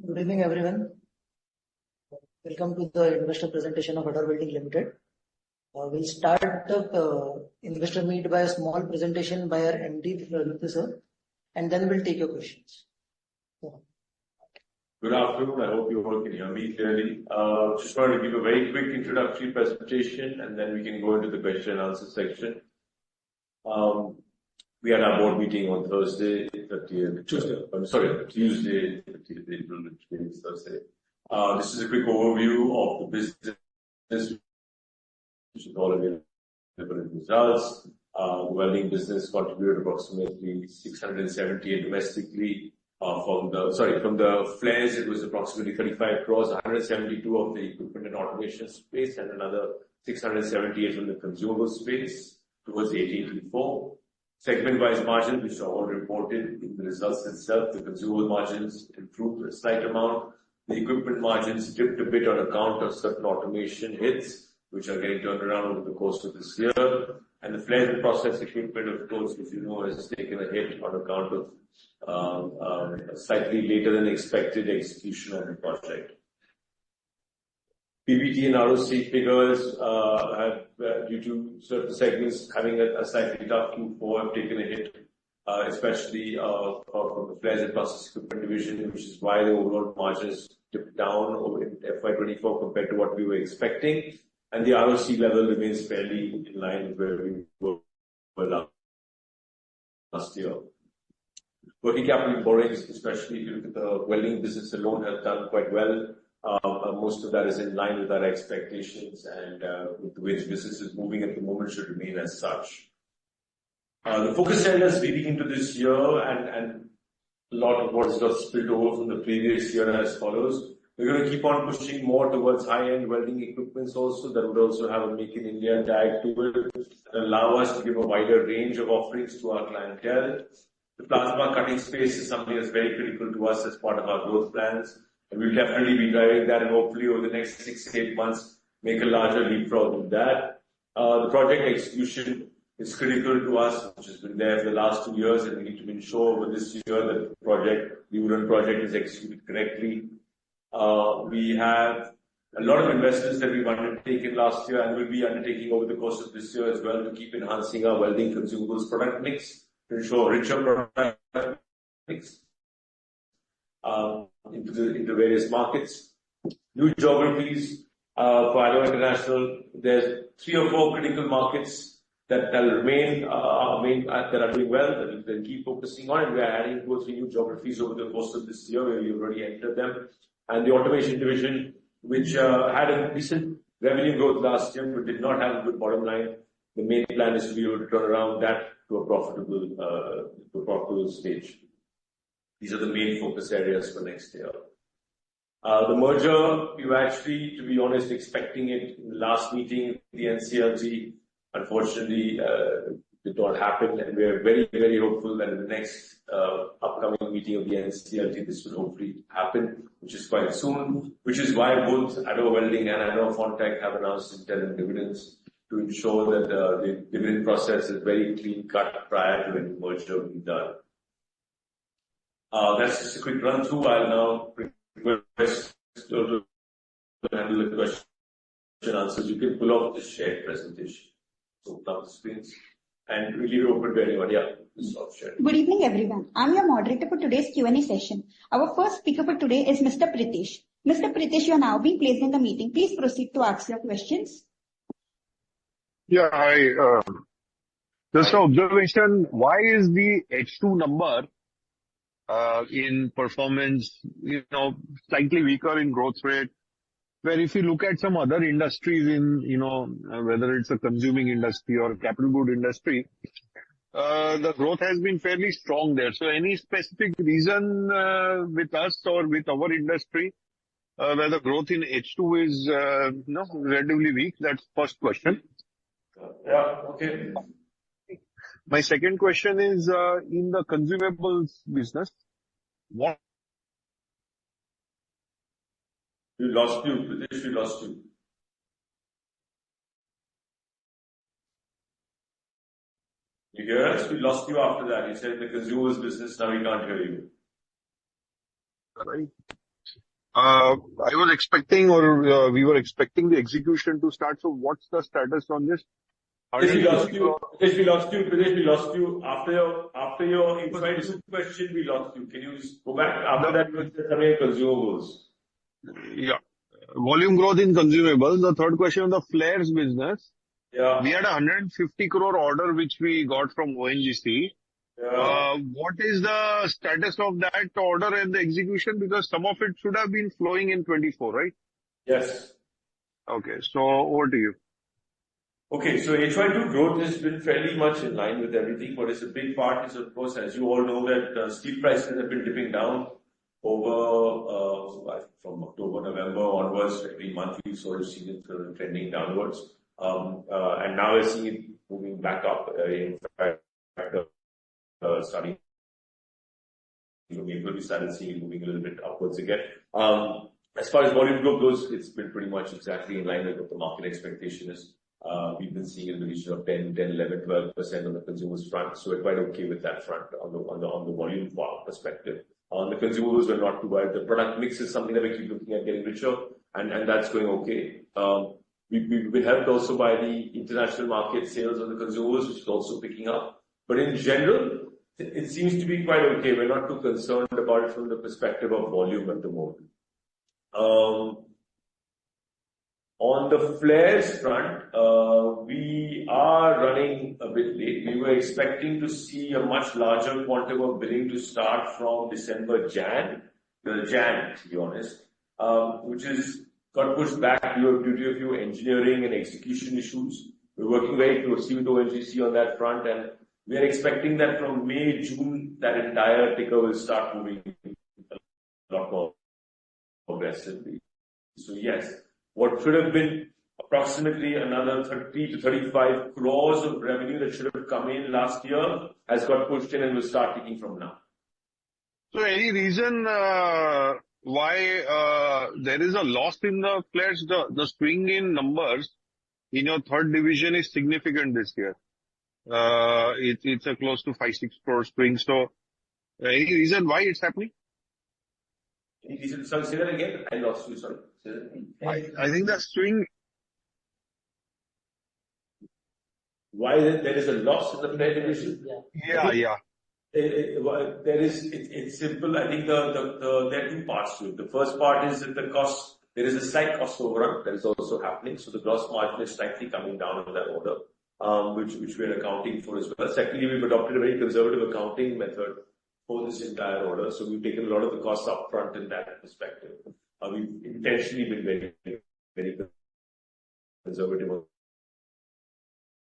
Good evening, everyone. Welcome to the investor presentation of Ador Welding Ltd. We'll start the investor meet by a small presentation by our MD, sir, and then we'll take your questions. Good afternoon. I hope you all can hear me clearly. Just wanted to give a very quick introductory presentation, and then we can go into the question and answer section. We had our board meeting on Tuesday, 30th April, which means Thursday. This is a quick overview of the business, which is all available in results. The welding business contributed approximately 678 domestically. From the flares, it was approximately 35 crores, 172 of the equipment and automation space, and another 678 from the consumable space towards 1824. Segment-wise margins, which are all reported in the results itself. The consumable margins improved a slight amount. The equipment margins dipped a bit on account of certain automation hits, which are getting turned around over the course of this year. And the flare and process equipment, of course, which you know has taken a hit on account of slightly later than expected execution on the project. PBT and ROC figures have, due to certain segments having a slightly tough Q4, have taken a hit, especially from the flares and process equipment division, which is why the overall margins dipped down over in FY24 compared to what we were expecting. And the ROC level remains fairly in line with where we were last year. Working capital borrowings, especially if you look at the welding business alone, have done quite well. Most of that is in line with our expectations, and with the way the business is moving at the moment should remain as such. The focus areas leading into this year and a lot of what has got spilled over from the previous year as follows. We're going to keep on pushing more towards high-end welding equipments also. That would also have a Make in India tag to it and allow us to give a wider range of offerings to our clientele. The plasma cutting space is something that's very critical to us as part of our growth plans. And we'll definitely be driving that, and hopefully over the next 6 to 8 months, make a larger leapfrog in that. The project execution is critical to us, which has been there for the last 2 years, and we need to ensure over this year that the Udon project is executed correctly. We have a lot of investments that we've undertaken last year and will be undertaking over the course of this year as well to keep enhancing our welding consumables product mix, to ensure a richer product mix into various markets. New geographies for Ador International. There's 3 or 4 critical markets that remain that are doing well, that we'll keep focusing on, and we are adding 2 or 3 new geographies over the course of this year, where we've already entered them. And the automation division, which had a decent revenue growth last year, but did not have a good bottom line. The main plan is to be able to turn around that to a profitable stage. These are the main focus areas for next year. The merger, we were actually, to be honest, expecting it in the last meeting, the NCLT. Unfortunately, did not happen, and we are very, very hopeful that in the next upcoming meeting of the NCLT, this will hopefully happen, which is quite soon. Which is why both Ador Welding and Ador Fontech have announced interim dividends to ensure that the dividend process is very clean cut prior to any merger being done. That's just a quick run through. I'll now request to handle the question and answers. You can pull off the shared presentation. Open up the screens and we'll leave it open to anyone. Yeah, this is shared. Good evening, everyone. I'm your moderator for today's Q&A session. Our first speaker for today is Mr. Pritesh. Mr. Pritesh, you are now being placed in the meeting. Please proceed to ask your questions. Yeah, just an observation. Why is the H2 number in performance, slightly weaker in growth rate? Where if you look at some other industries in, whether it's a consuming industry or a capital good industry, the growth has been fairly strong there. So any specific reason with us or with our industry where the growth in H2 is relatively weak? That's first question. Yeah, okay. My second question is in the consumables business, what? We lost you, Pritesh, we lost you. You hear us? We lost you after that. You said the consumables business, now we can't hear you. Right. I was expecting we were expecting the execution to start. So what's the status on this? Pradesh, we lost you. Pradesh, we lost you. Pradesh, we lost you. After your inside soup question, we lost you. Can you just go back? After that, you were coming consumables. Yeah. Volume growth in consumables. The third question on the flares business. Yeah. We had a 150 crore order which we got from ONGC. Yeah. What is the status of that order and the execution? Because some of it should have been flowing in 24, right? Yes. Okay, so over to you. Okay, so FY2022 growth has been fairly much in line with everything, but it's a big part is, of course, as you all know, that steel prices have been dipping down over from October, November onwards. Every month we've sort of seen it trending downwards, and now we're seeing it moving back up. In fact, starting from April, we started seeing it moving a little bit upwards again. As far as volume growth goes, it's been pretty much exactly in line with what the market expectation is. We've been seeing in the region of 10, 11, 12% on the consumers front. So we're quite okay with that front on the volume perspective. On the consumables, we're not too worried. The product mix is something that we keep looking at getting richer, and that's going okay. We've been helped also by the international market sales of the consumables, which is also picking up. But in general, it seems to be quite okay. We're not too concerned about it from the perspective of volume at the moment. On the flares front, we are running a bit late. We were expecting to see a much larger quantum of billing to start from December, Jan, to be honest, which is got pushed back due to a few engineering and execution issues. We're working very closely with ONGC on that front, and we are expecting that from May, June, that entire ticker will start moving a lot more aggressively. So yes, what should have been approximately another 30 to 35 crores of revenue that should have come in last year has got pushed in and will start ticking from now. So any reason why there is a loss in the flares? The swing in numbers in your third division is significant this year. It's a close to 5-6 crore swing. So any reason why it's happening? Any reason? Sorry, say that again. I lost you. Sorry. I think the swing. Why there is a loss in the flare division? Yeah. It's simple. I think there are two parts to it. The first part is that the cost, there is a slight cost overrun that is also happening. So the gross margin is slightly coming down on that order, which we are accounting for as well. Secondly, we've adopted a very conservative accounting method for this entire order. So we've taken a lot of the costs up front in that perspective. We've intentionally been very conservative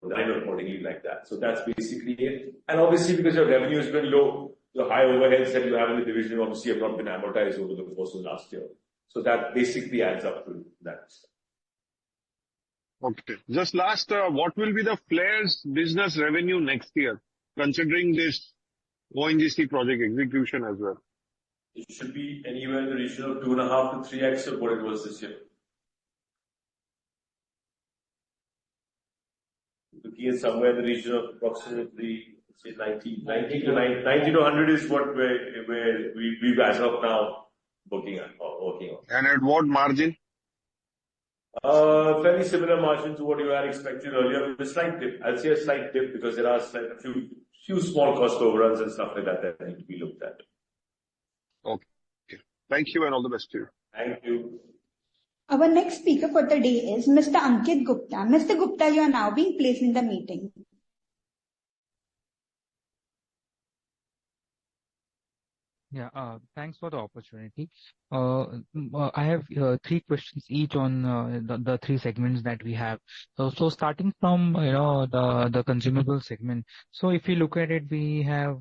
and accordingly like that. So that's basically it. And obviously, because your revenue has been low, the high overheads that you have in the division obviously have not been amortized over the course of last year. So that basically adds up to that. Okay. Just last, what will be the flares business revenue next year, considering this ONGC project execution as well? It should be anywhere in the region of 2.5 to 3x of what it was this year. Looking at somewhere in the region of approximately, say 90 to 100 is what where we've as of now working on. And at what margin? Fairly similar margin to what you had expected earlier, with a slight dip. I'll say a slight dip because there are a few small cost overruns and stuff like that need to be looked at. Okay. Thank you and all the best to you. Thank you. Our next speaker for the day is Mr. Ankit Gupta. Mr. Gupta, you are now being placed in the meeting. Yeah, thanks for the opportunity. I have 3 questions each on the 3 segments that we have. So starting from the consumable segment. So if you look at it, we have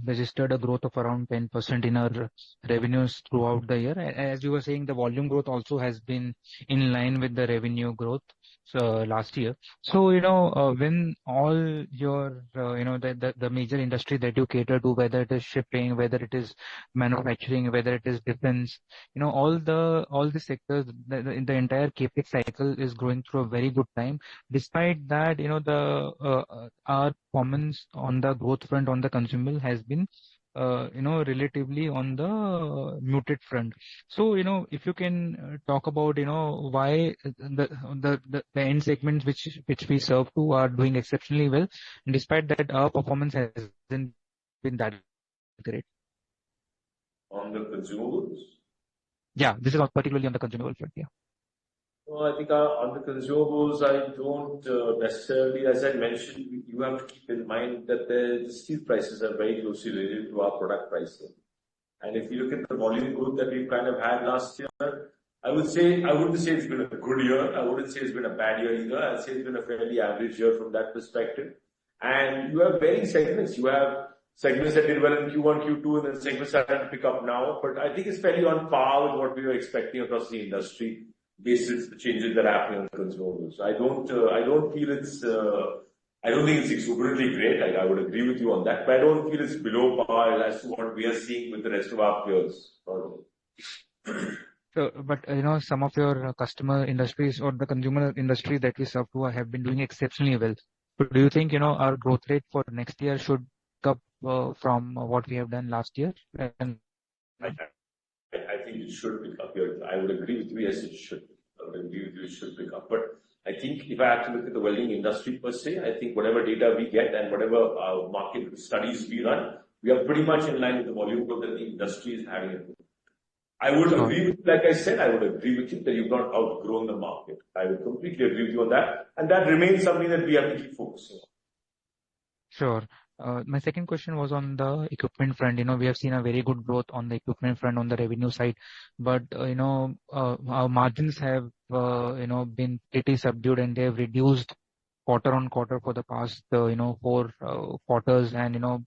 registered a growth of around 10% in our revenues throughout the year. As you were saying, the volume growth also has been in line with the revenue growth last year. So when all your the major industry that you cater to, whether it is shipping, whether it is manufacturing, whether it is defense, all the sectors, the entire capex cycle is going through a very good time. Despite that, our performance on the growth front on the consumable has been relatively on the muted front. So, if you can talk about, why the end segments which we serve to are doing exceptionally well, and despite that, our performance hasn't been that great. On the consumables? Yeah, this is particularly on the consumable front. Yeah. Well, I think on the consumables, I don't necessarily, as I mentioned, you have to keep in mind that the steel prices are very closely related to our product pricing. And if you look at the volume growth that we've kind of had last year, I wouldn't say it's been a good year. I wouldn't say it's been a bad year either. I'd say it's been a fairly average year from that perspective. And you have varying segments. You have segments that did well in Q1, Q2, and then segments that started to pick up now. But I think it's fairly on par with what we were expecting across the industry, basis the changes that are happening on consumables. I don't feel it's, I don't think it's exuberantly great. I would agree with you on that, but I don't feel it's below par as to what we are seeing with the rest of our peers. So, but some of your customer industries or the consumer industry that we serve to have been doing exceptionally well. So, do you think our growth rate for next year should pick up from what we have done last year? And I think it should pick up here. I would agree with you. Yes, it should. I would agree with you. It should pick up. But I think if I have to look at the welding industry per se, I think whatever data we get and whatever market studies we run, we are pretty much in line with the volume growth that the industry is having. I would agree with, like I said, I would agree with you that you've not outgrown the market. I would completely agree with you on that. And that remains something that we have to keep focusing on. Sure. My second question was on the equipment front. We have seen a very good growth on the equipment front on the revenue side, but our margins have been pretty subdued, and they have reduced quarter on quarter for the past 4 quarters. And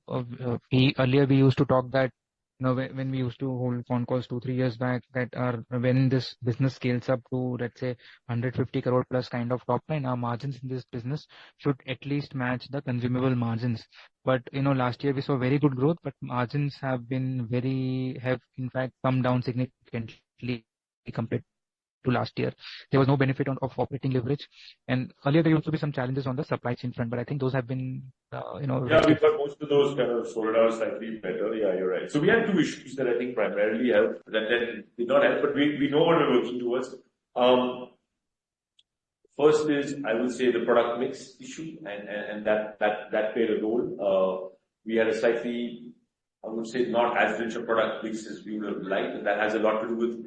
earlier we used to talk that when we used to hold phone calls 2-3 years back, that when this business scales up to, let's say, 150 crore plus kind of top line, our margins in this business should at least match the consumable margins. But last year we saw very good growth, but margins have in fact come down significantly compared to last year. There was no benefit of operating leverage, and earlier there used to be some challenges on the supply chain front, but I think those have been yeah, we've got most of those kind of sorted out slightly better. Yeah, you're right. So we had 2 issues that I think primarily helped, that then did not help, but we know what we're working towards. First is, I would say, the product mix issue, and that played a role. We had a slightly, I would say, not as rich a product mix as we would have liked, and that has a lot to do with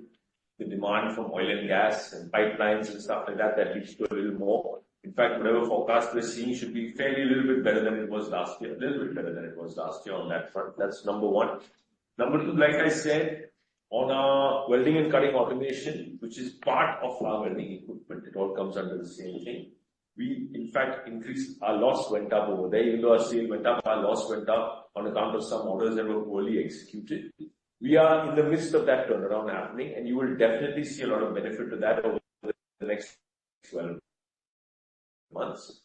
the demand from oil and gas and pipelines and stuff like that, that leads to a little more. In fact, whatever forecast we're seeing should be fairly a little bit better than it was last year, a little bit better than it was last year on that front. That's number one. Number two, like I said, on our welding and cutting automation, which is part of our welding equipment, it all comes under the same thing. We, in fact, increased, our loss went up over there. Even though our sale went up, our loss went up on account of some orders that were poorly executed. We are in the midst of that turnaround happening, and you will definitely see a lot of benefit to that over the next 12 months.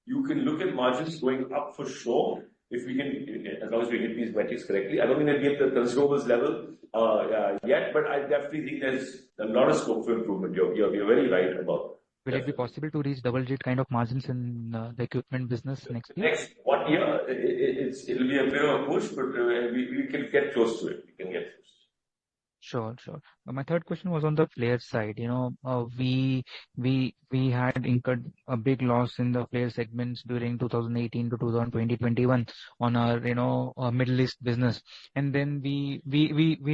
You can look at margins going up for sure if we can, as long as we hit these metrics correctly. I don't think they'll be at the consumables level yet, but I definitely think there's a lot of scope for improvement. You're very right about. Will it be possible to reach double-digit kind of margins in the equipment business next year? Next 1 year, it'll be a bit of a push, but we can get close to it. We can get close. Sure. My third question was on the flare side. We had incurred a big loss in the flare segments during 2018 to 2021 on our Middle East business, and then we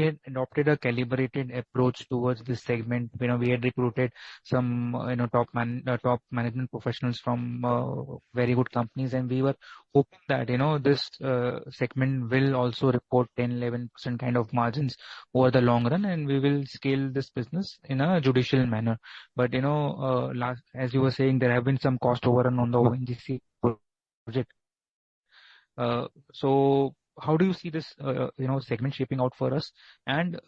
had adopted a calibrated approach towards this segment. We had recruited some top management professionals from very good companies, and we were hoping that this segment will also report 10-11% kind of margins over the long run, and we will scale this business in a judicial manner. But as you were saying, there have been some cost overrun on the ONGC project. So how do you see this segment shaping out for us? And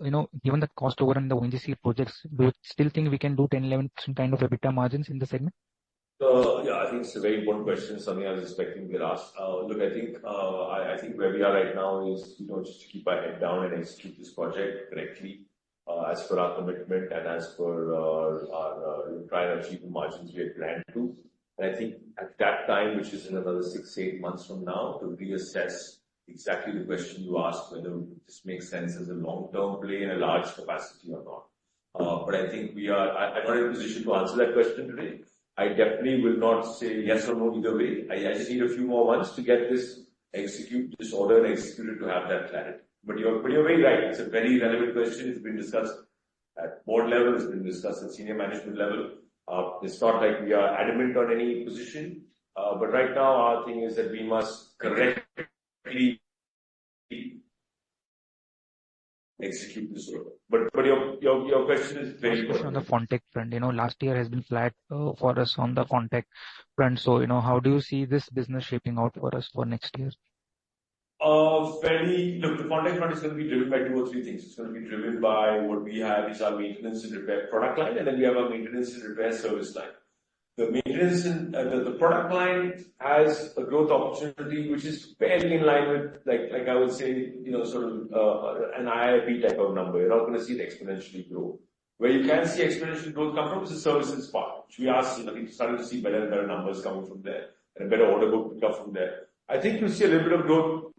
given the cost overrun in the ONGC projects, do you still think we can do 10-11% kind of EBITDA margins in the segment? Yeah, I think it's a very important question, something I was expecting to get asked. Look, I think where we are right now is, just to keep our head down and execute this project correctly, as per our commitment and as per our try and achieve the margins we had planned to. And I think at that time, which is in another 6-8 months from now, to reassess exactly the question you asked, whether this makes sense as a long-term play in a large capacity or not. But I think I'm not in a position to answer that question today. I definitely will not say yes or no either way. I just need a few more months to get this order and execute it to have that clarity. But you're very right. It's a very relevant question. It's been discussed at board level. It's been discussed at senior management level. It's not like we are adamant on any position. But right now our thing is that we must correctly execute this order. But your question is very important. On the Fontech front, last year has been flat for us on the Fontech front. So, how do you see this business shaping out for us for next year? Look, the Fontech front is going to be driven by 2 or 3 things. It's going to be driven by what we have is our maintenance and repair product line, and then we have our maintenance and repair service line. The maintenance and the product line has a growth opportunity which is fairly in line with, like I would say, sort of an IIP type of number. You're not going to see it exponentially grow. Where you can see exponential growth come from is the services part, which we are starting to see better and better numbers coming from there, and a better order book pick up from there. I think you'll see a little bit of growth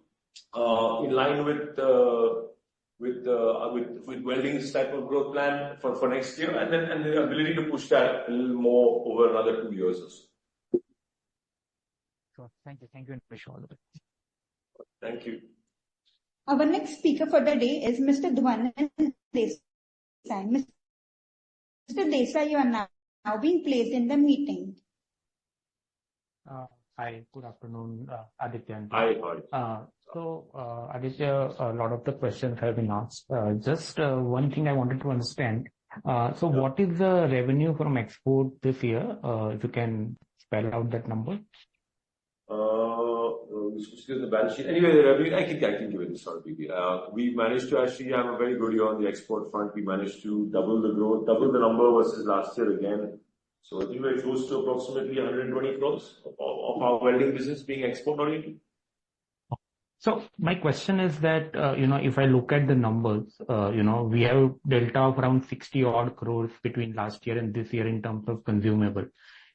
in line with welding's type of growth plan for next year, and the ability to push that a little more over another 2 years or so. Sure. Thank you. Thank you, and wish you all the best. Thank you. Our next speaker for the day is Mr. Dhwanil Desai. Mr. Desai, you are now being placed in the meeting. Hi, good afternoon, Aditya. Hi. Aditya, a lot of the questions have been asked. Just one thing I wanted to understand. What is the revenue from export this year? If you can spell out that number. The balance sheet. Anyway, the revenue, I can give it a start. We managed to actually have a very good year on the export front. We managed to double the growth, double the number versus last year again. So I think we're close to approximately 120 crores of our welding business being export oriented. So my question is that, if I look at the numbers, we have delta of around 60 odd crores between last year and this year in terms of consumable.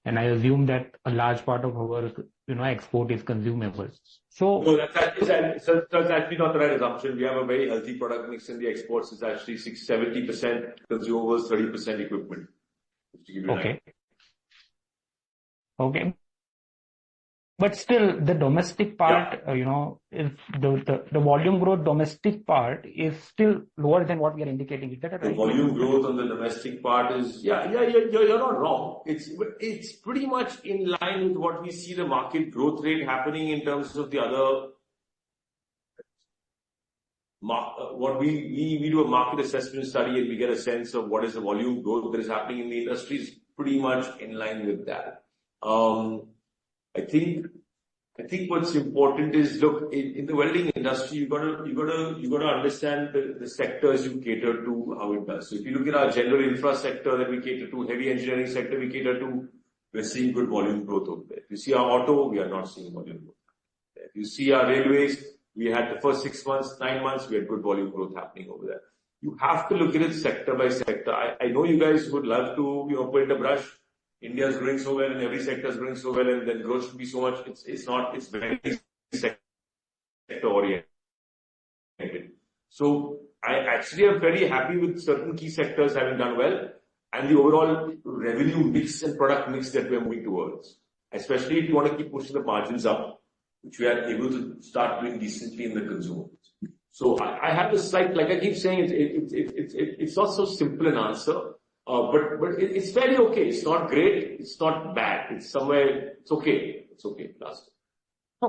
And I assume that a large part of our, export is consumable. So no, that's actually not the right assumption. We have a very healthy product mix in the exports. It's actually 70% consumables, 30% equipment. Just to give you an idea. Okay. But still, the domestic part, if the volume growth domestic part is still lower than what we are indicating. Is that right? The volume growth on the domestic part is, you're not wrong. It's pretty much in line with what we see the market growth rate happening in terms of the other. What we do a market assessment study and we get a sense of what is the volume growth that is happening in the industry is pretty much in line with that. I think what's important is, look, in the welding industry, you gotta understand the sectors you cater to, how it does. So if you look at our general infra sector that we cater to, heavy engineering sector we cater to, we're seeing good volume growth over there. If you see our auto, we are not seeing volume growth. If you see our railways, we had the first 6 months, 9 months, we had good volume growth happening over there. You have to look at it sector by sector. I know you guys would love to, paint a brush. India is growing so well and every sector is growing so well and then growth should be so much. It's not, it's very sector oriented. So I actually am very happy with certain key sectors having done well and the overall revenue mix and product mix that we're moving towards. Especially if you want to keep pushing the margins up, which we are able to start doing decently in the consumables. So I have a slight, like I keep saying, it's not so simple an answer. But it's fairly okay. It's not great. It's not bad. It's somewhere. It's okay. It's okay. Last.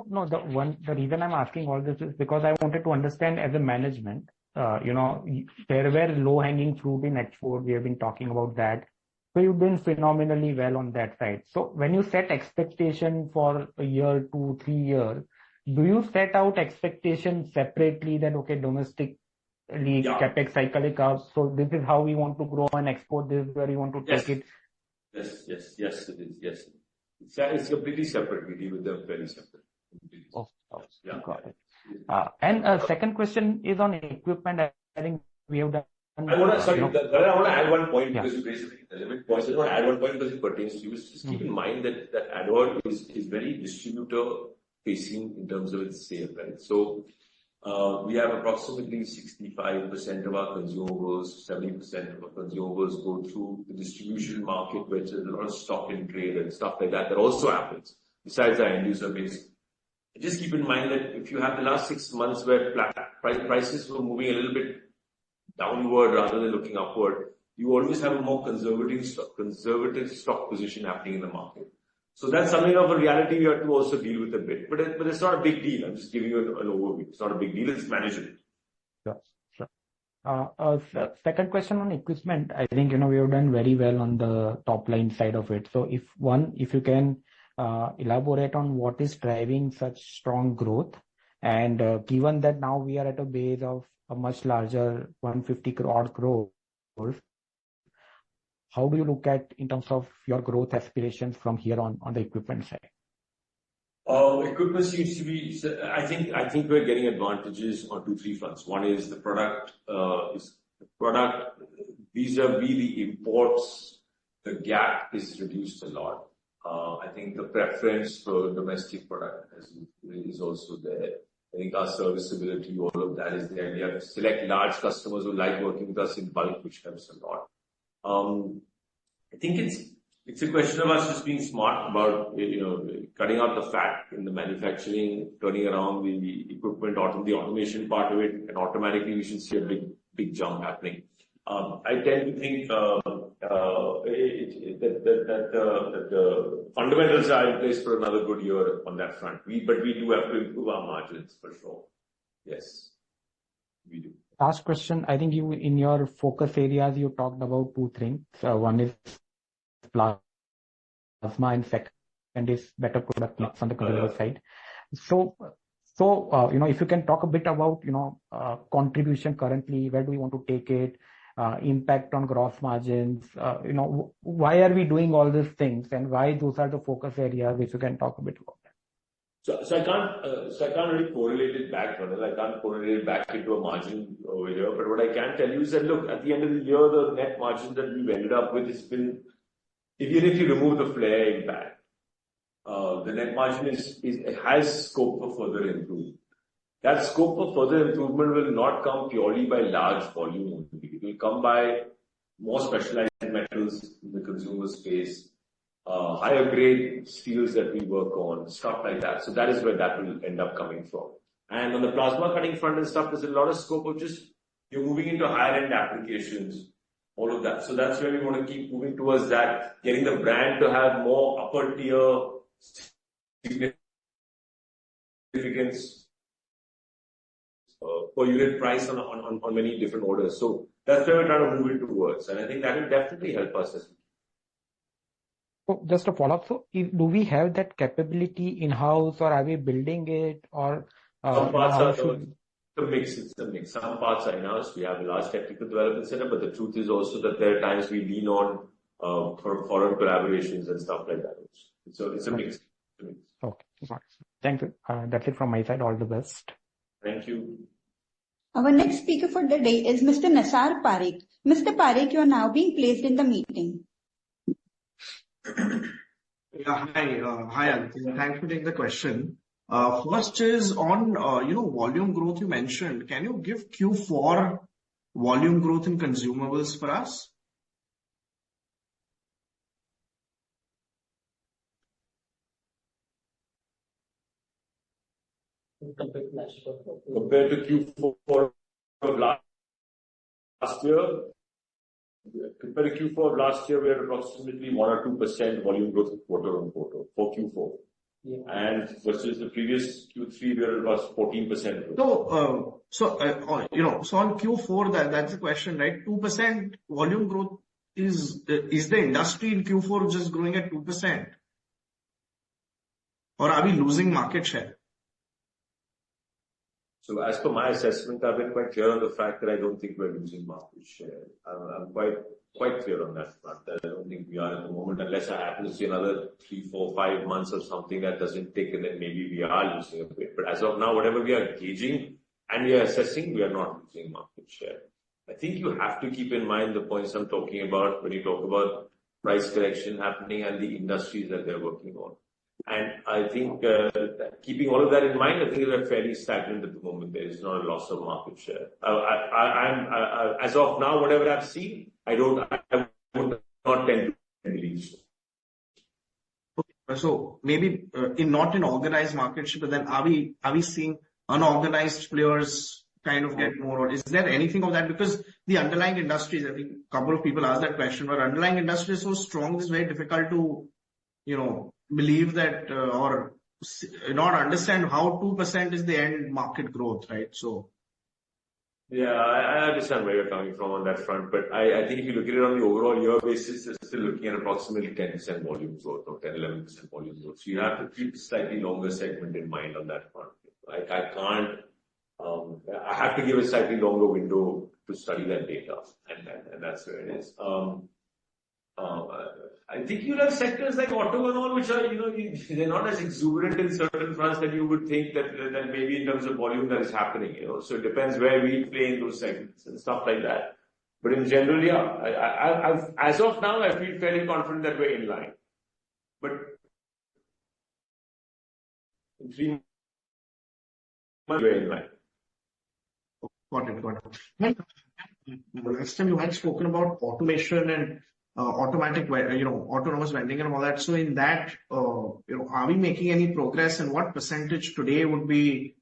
No. The reason I'm asking all this is because I wanted to understand as a management. There were low-hanging fruit in export. We have been talking about that. So you've been phenomenally well on that side. So when you set expectation for a year, 2, 3 years, do you set out expectations separately that domestic? Capex cycle is up. So this is how we want to grow and export. This is where we want to take it. Yes, it is. Yes. It's completely separate. We deal with them very separate. Got it. And second question is on equipment. I think we have done. I want to add one point because you basically relevant points. I want to add one point because it pertains to you. Just keep in mind that Ador is very distributor facing in terms of its sale, right? So, we have approximately 65% of our consumables, 70% of our consumables go through the distribution market, which is a lot of stock in trade and stuff like that. That also happens besides our end user base. Just keep in mind that if you have the last 6 months where prices were moving a little bit downward rather than looking upward, you always have a more conservative stock position happening in the market. So that's something of a reality we have to also deal with a bit. But it's not a big deal. I'm just giving you an overview. It's not a big deal. It's manageable. Sure. Second question on equipment. I think, we have done very well on the top line side of it. So if you can elaborate on what is driving such strong growth, and given that now we are at a base of a much larger 150 crores, how do you look at in terms of your growth aspirations from here on the equipment side? Equipment seems to be, I think we're getting advantages on 2-3 fronts. One is the product vis-a-vis the imports, the gap is reduced a lot. I think the preference for domestic product is also there. I think our serviceability, all of that is there. We have select large customers who like working with us in bulk, which helps a lot. I think it's a question of us just being smart about, cutting out the fat in the manufacturing, turning around the equipment, the automation part of it, and automatically we should see a big jump happening. I tend to think that the fundamentals are in place for another good year on that front. But we do have to improve our margins for sure. Yes, we do. Last question. I think you, in your focus areas, you talked about 2 things. One is plasma and second is better product mix on the consumer side. So, if you can talk a bit about, contribution currently, where do we want to take it, impact on gross margins, why are we doing all these things and why those are the focus areas, if you can talk a bit about that. So I can't really correlate it back, Ronald. I can't correlate it back into a margin over here. But what I can tell you is that, look, at the end of the year, the net margin that we've ended up with has been, even if you remove the flare impact, the net margin has scope for further improvement. That scope for further improvement will not come purely by large volume only. It will come by more specialized metals in the consumer space, higher grade steels that we work on, stuff like that. So that is where that will end up coming from. And on the plasma cutting front and stuff, there's a lot of scope of just, you're moving into higher end applications, all of that. So that's where we want to keep moving towards that, getting the brand to have more upper tier significance per unit price on many different orders. So that's where we're trying to move it towards. And I think that will definitely help us as well. So just a follow-up. So do we have that capability in-house or are we building it or some parts are the mix. It's the mix. Some parts are in-house. We have a large technical development center, but the truth is also that there are times we lean on for foreign collaborations and stuff like that. So it's a mix. Okay. Thank you. That's it from my side. All the best. Thank you. Our next speaker for the day is Mr. Nasar Parekh. Mr. Parekh, you are now being placed in the meeting. Yeah, hi, Aditya. Thanks for taking the question. First is on, volume growth you mentioned. Can you give Q4 volume growth in consumables for us? Compared to Q4 of last year, we had approximately 1 or 2% volume growth quarter on quarter for Q4. Yeah. And versus the previous Q3, we had about 14% growth. So on Q4, that's the question, right? 2% volume growth is the industry in Q4 just growing at 2%? Or are we losing market share? So as per my assessment, I've been quite clear on the fact that I don't think we're losing market share. I'm quite clear on that front. That I don't think we are at the moment, unless I happen to see another 3, 4, 5 months of something that doesn't take, and then maybe we are losing a bit. But as of now, whatever we are gauging and we are assessing, we are not losing market share. I think you have to keep in mind the points I'm talking about when you talk about price correction happening and the industries that they're working on. And I think keeping all of that in mind, I think we're fairly stagnant at the moment. There is not a loss of market share. I'm as of now, whatever I've seen, I would not tend to believe so. Okay. So maybe not in organized market share, but then are we seeing unorganized players kind of get more, or is there anything of that? Because the underlying industries, I think a couple of people asked that question, but underlying industry is so strong, it's very difficult to, believe that or not understand how 2% is the end market growth, right? So. Yeah, I understand where you're coming from on that front, but I think if you look at it on the overall year basis, you're still looking at approximately 10% volume growth or 10-11% volume growth. So you have to keep a slightly longer segment in mind on that front. Like I can't, I have to give a slightly longer window to study that data, and that's where it is. I think you'll have sectors like auto and all, which are, they're not as exuberant in certain fronts that you would think that maybe in terms of volume that is happening, So it depends where we play in those segments and stuff like that. But in general, yeah, as of now, I feel fairly confident that we're in line. But in 3 months, we're in line. Got it. Last time you had spoken about automation and automatic, autonomous vending and all that. So in that, are we making any progress, and what percentage today would be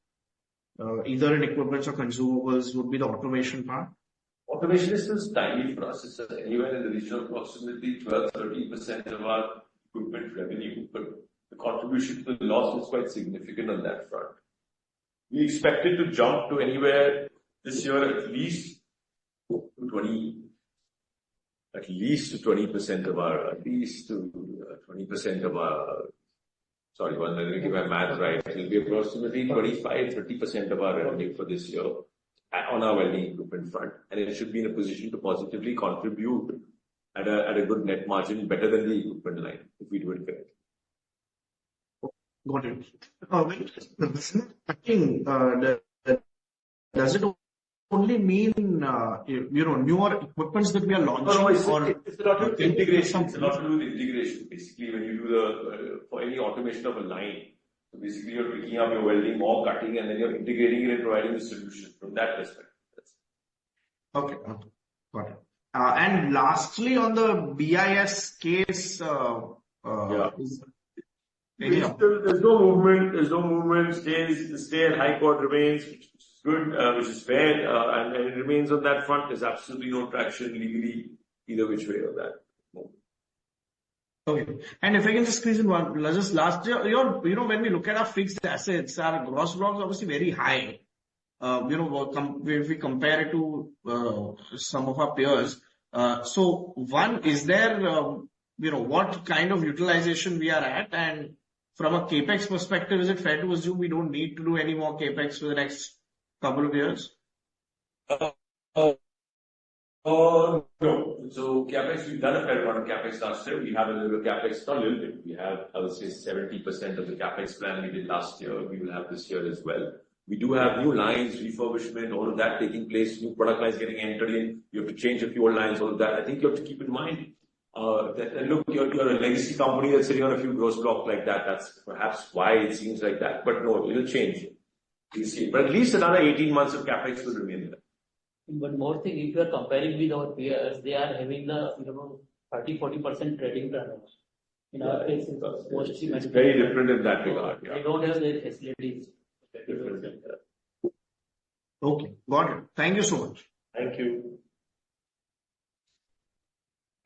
either in equipments or consumables would be the automation part? Automation is still tiny for us. It's anywhere in the region of approximately 12-13% of our equipment revenue, but the contribution to the loss is quite significant on that front. We expect it to jump to anywhere this year at least to 20% of our, sorry, let me get my math right. It will be approximately 25-30% of our revenue for this year on our welding equipment front. And it should be in a position to positively contribute at a good net margin, better than the equipment line, if we do it correctly. Got it. Does it only mean, newer equipments that we are launching? No, it's a lot of integration. It's a lot to do with integration. Basically, when you do for any automation of a line, so basically you're picking up your welding or cutting, and then you're integrating it and providing the solution from that perspective. Okay. Got it. And lastly, on the BIS case, there's no movement. Stay at High Court remains, which is good, which is fair, and it remains on that front. There's absolutely no traction legally either which way on that. Okay. And if I can just squeeze in one, just last year, when we look at our fixed assets, our gross block is obviously very high. If we compare it to some of our peers. So one, is there, what kind of utilization we are at? And from a capex perspective, is it fair to assume we don't need to do any more capex for the next couple of years? No. So capex, we've done a fair amount of capex last year. We have a little capex, not a little bit. We have, I would say, 70% of the capex plan we did last year. We will have this year as well. We do have new lines, refurbishment, all of that taking place, new product lines getting entered in. You have to change a few old lines, all of that. I think you have to keep in mind that, look, you're a legacy company that's sitting on a few gross blocks like that. That's perhaps why it seems like that. But no, it will change. You'll see. But at least another 18 months of capex will remain there. One more thing, if you are comparing with our peers, they are having the 30-40% trading turnover. In our case, it's very different in that regard. They don't have the facilities. Okay, got it. Thank you so much. Thank you.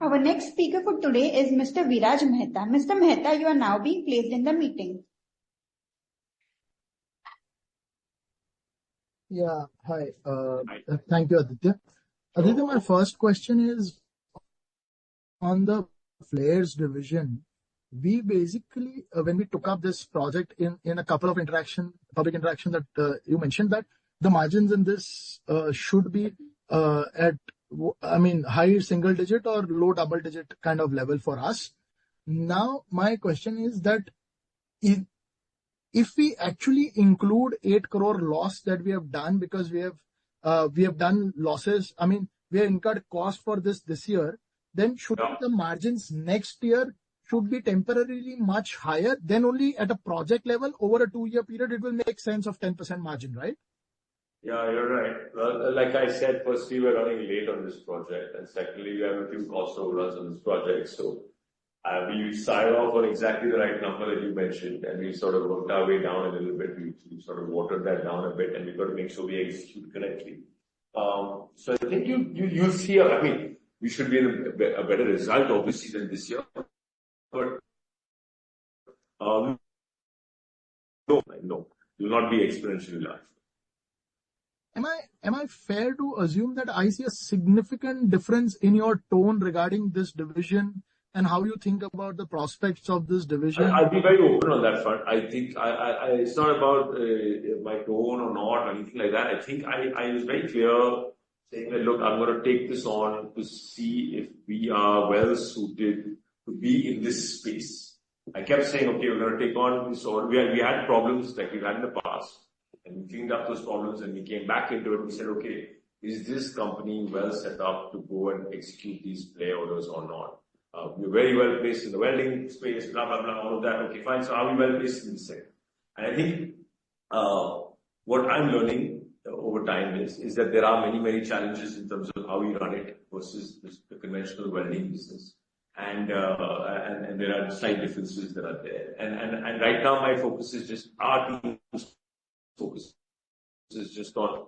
Our next speaker for today is Mr. Viraj Mehta. Mr. Mehta, you are now being placed in the meeting. Yeah, hi. Thank you, Aditya. Aditya, my first question is on the flares division. We basically, when we took up this project in a couple of public interaction that you mentioned that the margins in this should be at, high single digit or low double digit kind of level for us. Now, my question is that if we actually include 8 crore loss that we have done because we have done losses, we have incurred cost for this year, then should the margins next year should be temporarily much higher, then only at a project level over a 2-year period, it will make sense of 10% margin, right? Yeah, you're right. Well, like I said, firstly, we're running late on this project, and secondly, we have a few cost overruns on this project. So we signed off on exactly the right number that you mentioned, and we sort of worked our way down a little bit. We sort of watered that down a bit, and we've got to make sure we execute correctly. So I think you'll see. I mean, we should be in a better result, obviously, than this year. But no, it will not be exponentially large. Am I fair to assume that I see a significant difference in your tone regarding this division and how you think about the prospects of this division? I'll be very open on that front. I think it's not about my tone or not or anything like that. I think I was very clear saying that, look, I'm going to take this on to see if we are well suited to be in this space. I kept saying, okay, we're going to take on this, or we had problems like we've had in the past, and we cleaned up those problems and we came back into it. We said, okay, is this company well set up to go and execute these play orders or not? We're very well placed in the welding space, blah, blah, blah, all of that. Okay, fine. So are we well placed in this sector? And I think what I'm learning over time is that there are many, many challenges in terms of how we run it versus the conventional welding business. And there are slight differences that are there. And right now my focus is just our team's focus is just on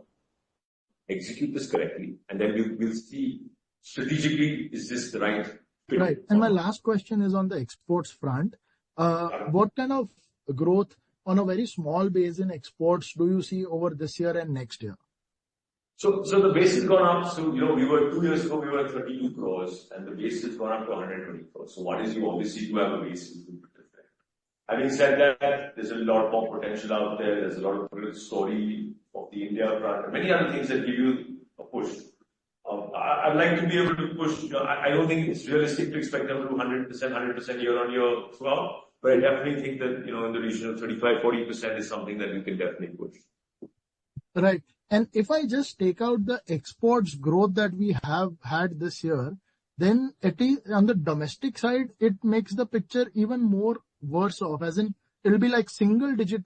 execute this correctly, and then we'll see strategically is this the right fit. Right. And my last question is on the exports front. What kind of growth on a very small base in exports do you see over this year and next year? So the base has gone up. So, we were 2 years ago, we were at 32 crores, and the base has gone up to 120 crores. So what is you obviously do have a base improvement effect. Having said that, there's a lot more potential out there. There's a lot of good story of the India front, and many other things that give you a push. I'd like to be able to push. I don't think it's realistic to expect them to do 100% year on year throughout, but I definitely think that, in the region of 35-40% is something that we can definitely push. Right. And if I just take out the exports growth that we have had this year, then at least on the domestic side, it makes the picture even more worse off, as in it'll be like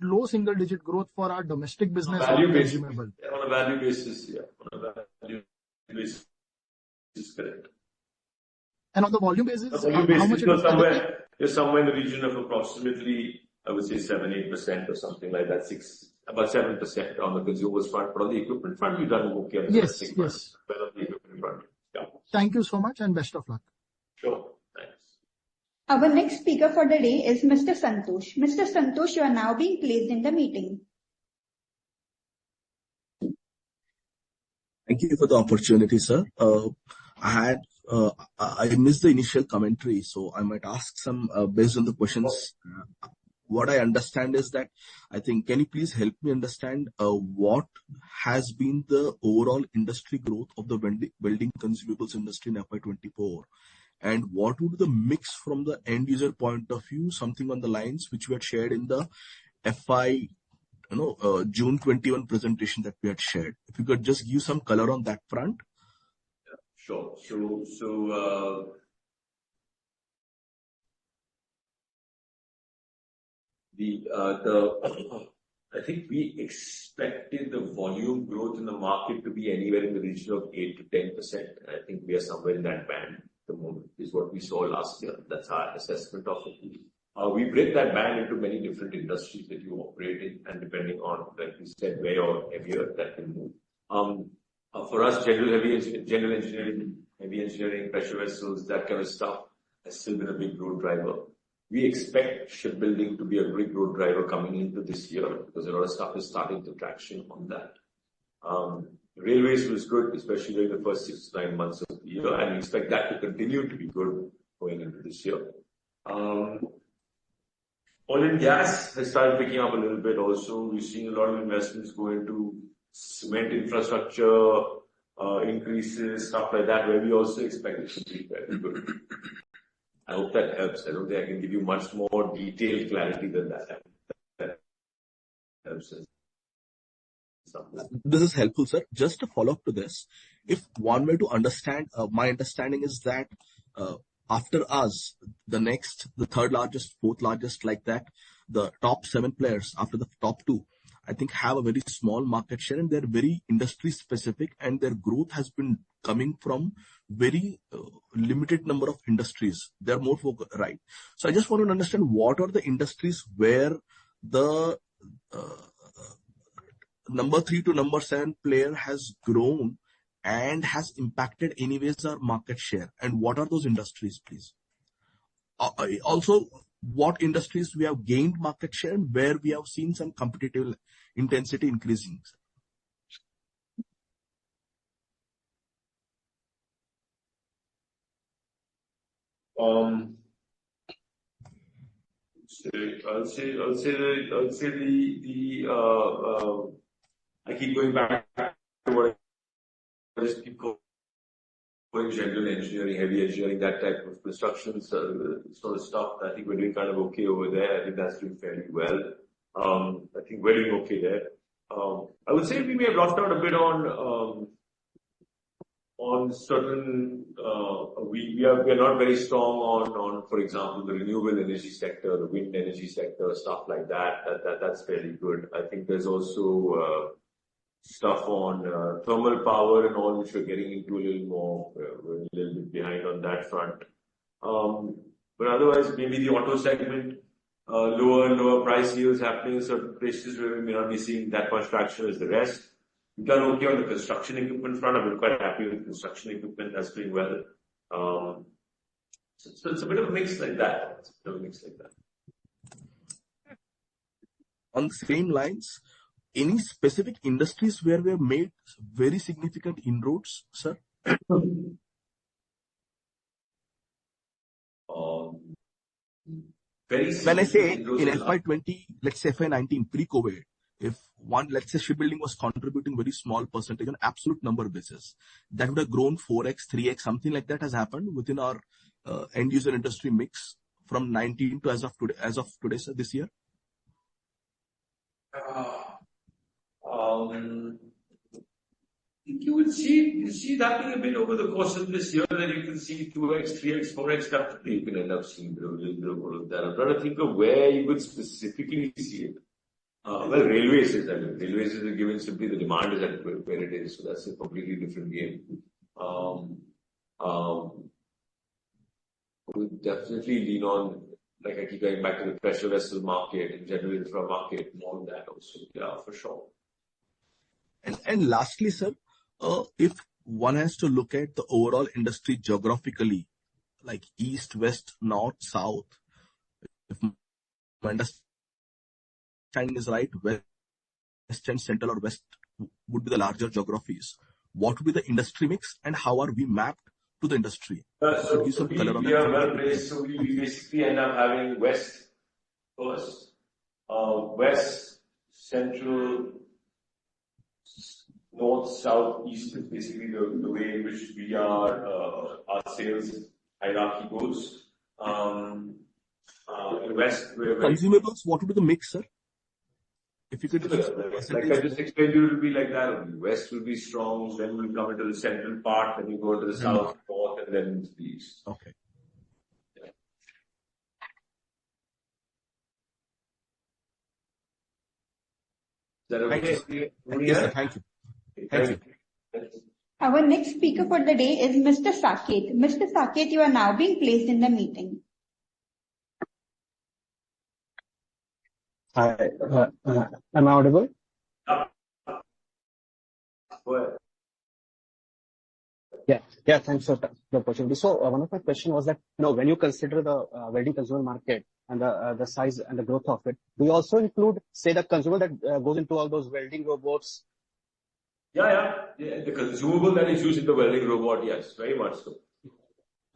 low single digit growth for our domestic business. On a value basis, on a value basis, yeah. On a value basis, is correct. And on the volume basis, how much you're somewhere in the region of approximately, I would say 7-8% or something like that, about 7% on the consumables front, but on the equipment front, we've done okay on the domestic front. But on the equipment front, yeah. Thank you so much and best of luck. Sure. Thanks. Our next speaker for the day is Mr. Santosh. Mr. Santosh, you are now being placed in the meeting. Thank you for the opportunity, sir. I missed the initial commentary, so I might ask some based on the questions. What I understand is that can you please help me understand what has been the overall industry growth of the welding consumables industry in FY24, and what would be the mix from the end user point of view, something on the lines which we had shared in the June 21 presentation that we had shared. If you could just give some color on that front. Yeah, sure. So I think we expected the volume growth in the market to be anywhere in the region of 8 to 10%. I think we are somewhere in that band at the moment, is what we saw last year. That's our assessment of it. We break that band into many different industries that you operate in, and depending on, like we said, where you're heavier, that can move. For us, general engineering, heavy engineering, pressure vessels, that kind of stuff has still been a big growth driver. We expect shipbuilding to be a big growth driver coming into this year because a lot of stuff is starting to traction on that. Railways was good, especially during the first 6 to 9 months of the year, and we expect that to continue to be good going into this year. Oil and gas has started picking up a little bit also. We've seen a lot of investments go into cement infrastructure, increases, stuff like that, where we also expect it to be very good. I hope that helps. I don't think I can give you much more detailed clarity than that. That helps us. This is helpful, sir. Just to follow up to this, if one way to understand, my understanding is that after us, the third largest, fourth largest, like that, the top 7 players after the top 2, I think have a very small market share, and they're very industry specific, and their growth has been coming from very limited number of industries. They're more focused, right? So I just want to understand what are the industries where the number 3 to number 7 player has grown and has impacted anyways our market share, and what are those industries, please? Also, what industries we have gained market share and where we have seen some competitive intensity increasing? I'll say I keep going back to what I just keep going general engineering, heavy engineering, that type of construction sort of stuff. I think we're doing kind of okay over there. I think that's doing fairly well. I think we're doing okay there. I would say we may have lost out a bit on certain, we are not very strong on, for example, the renewable energy sector, the wind energy sector, stuff like that. That's fairly good. I think there's also stuff on thermal power and all, which we're getting into a little more. We're a little bit behind on that front. But otherwise, maybe the auto segment, lower and lower price yields happening in certain places where we may not be seeing that much traction as the rest. We've done okay on the construction equipment front. I've been quite happy with construction equipment. That's doing well. So it's a bit of a mix like that. On the same lines, any specific industries where we have made very significant inroads, sir? When I say in FY20, let's say FY19, pre-COVID, if one, let's say shipbuilding was contributing very small percentage on absolute number basis, that would have grown 4x, 3x, something like that has happened within our end user industry mix from 19 to as of today, sir, this year. You would see that happening a bit over the course of this year. Then you can see 2x, 3x, 4x definitely. You can end up seeing a little bit of all of that. I'm trying to think of where you would specifically see it. Well, railways is that. Railways is given simply the demand is at where it is. So that's a completely different game. We'll definitely lean on, like I keep going back to the pressure vessel market and general infra market and all that also. Yeah, for sure. And lastly, sir, if one has to look at the overall industry geographically, like east, west, north, south, if my understanding is right, west and central or west would be the larger geographies. What would be the industry mix and how are we mapped to the industry? So we are well placed. So we basically end up having west first, west, central, north, south, east is basically the way in which we are, our sales hierarchy goes. In west, we're consumables, what would be the mix, sir? If you could just like I just explained, it will be like that only. West will be strong, then we'll come into the central part, then you go to the south, north, and then the east. Okay. Yeah. Is that okay? Yes, sir. Thank you. Thank you. Our next speaker for the day is Mr. Saket. Mr. Saket, you are now being placed in the meeting. Hi, am I audible? Yeah, thanks for the opportunity. So one of my questions was that, when you consider the welding consumer market and the size and the growth of it, do you also include, say, the consumer that goes into all those welding robots? Yeah, the consumable that is used in the welding robot, yes, very much so.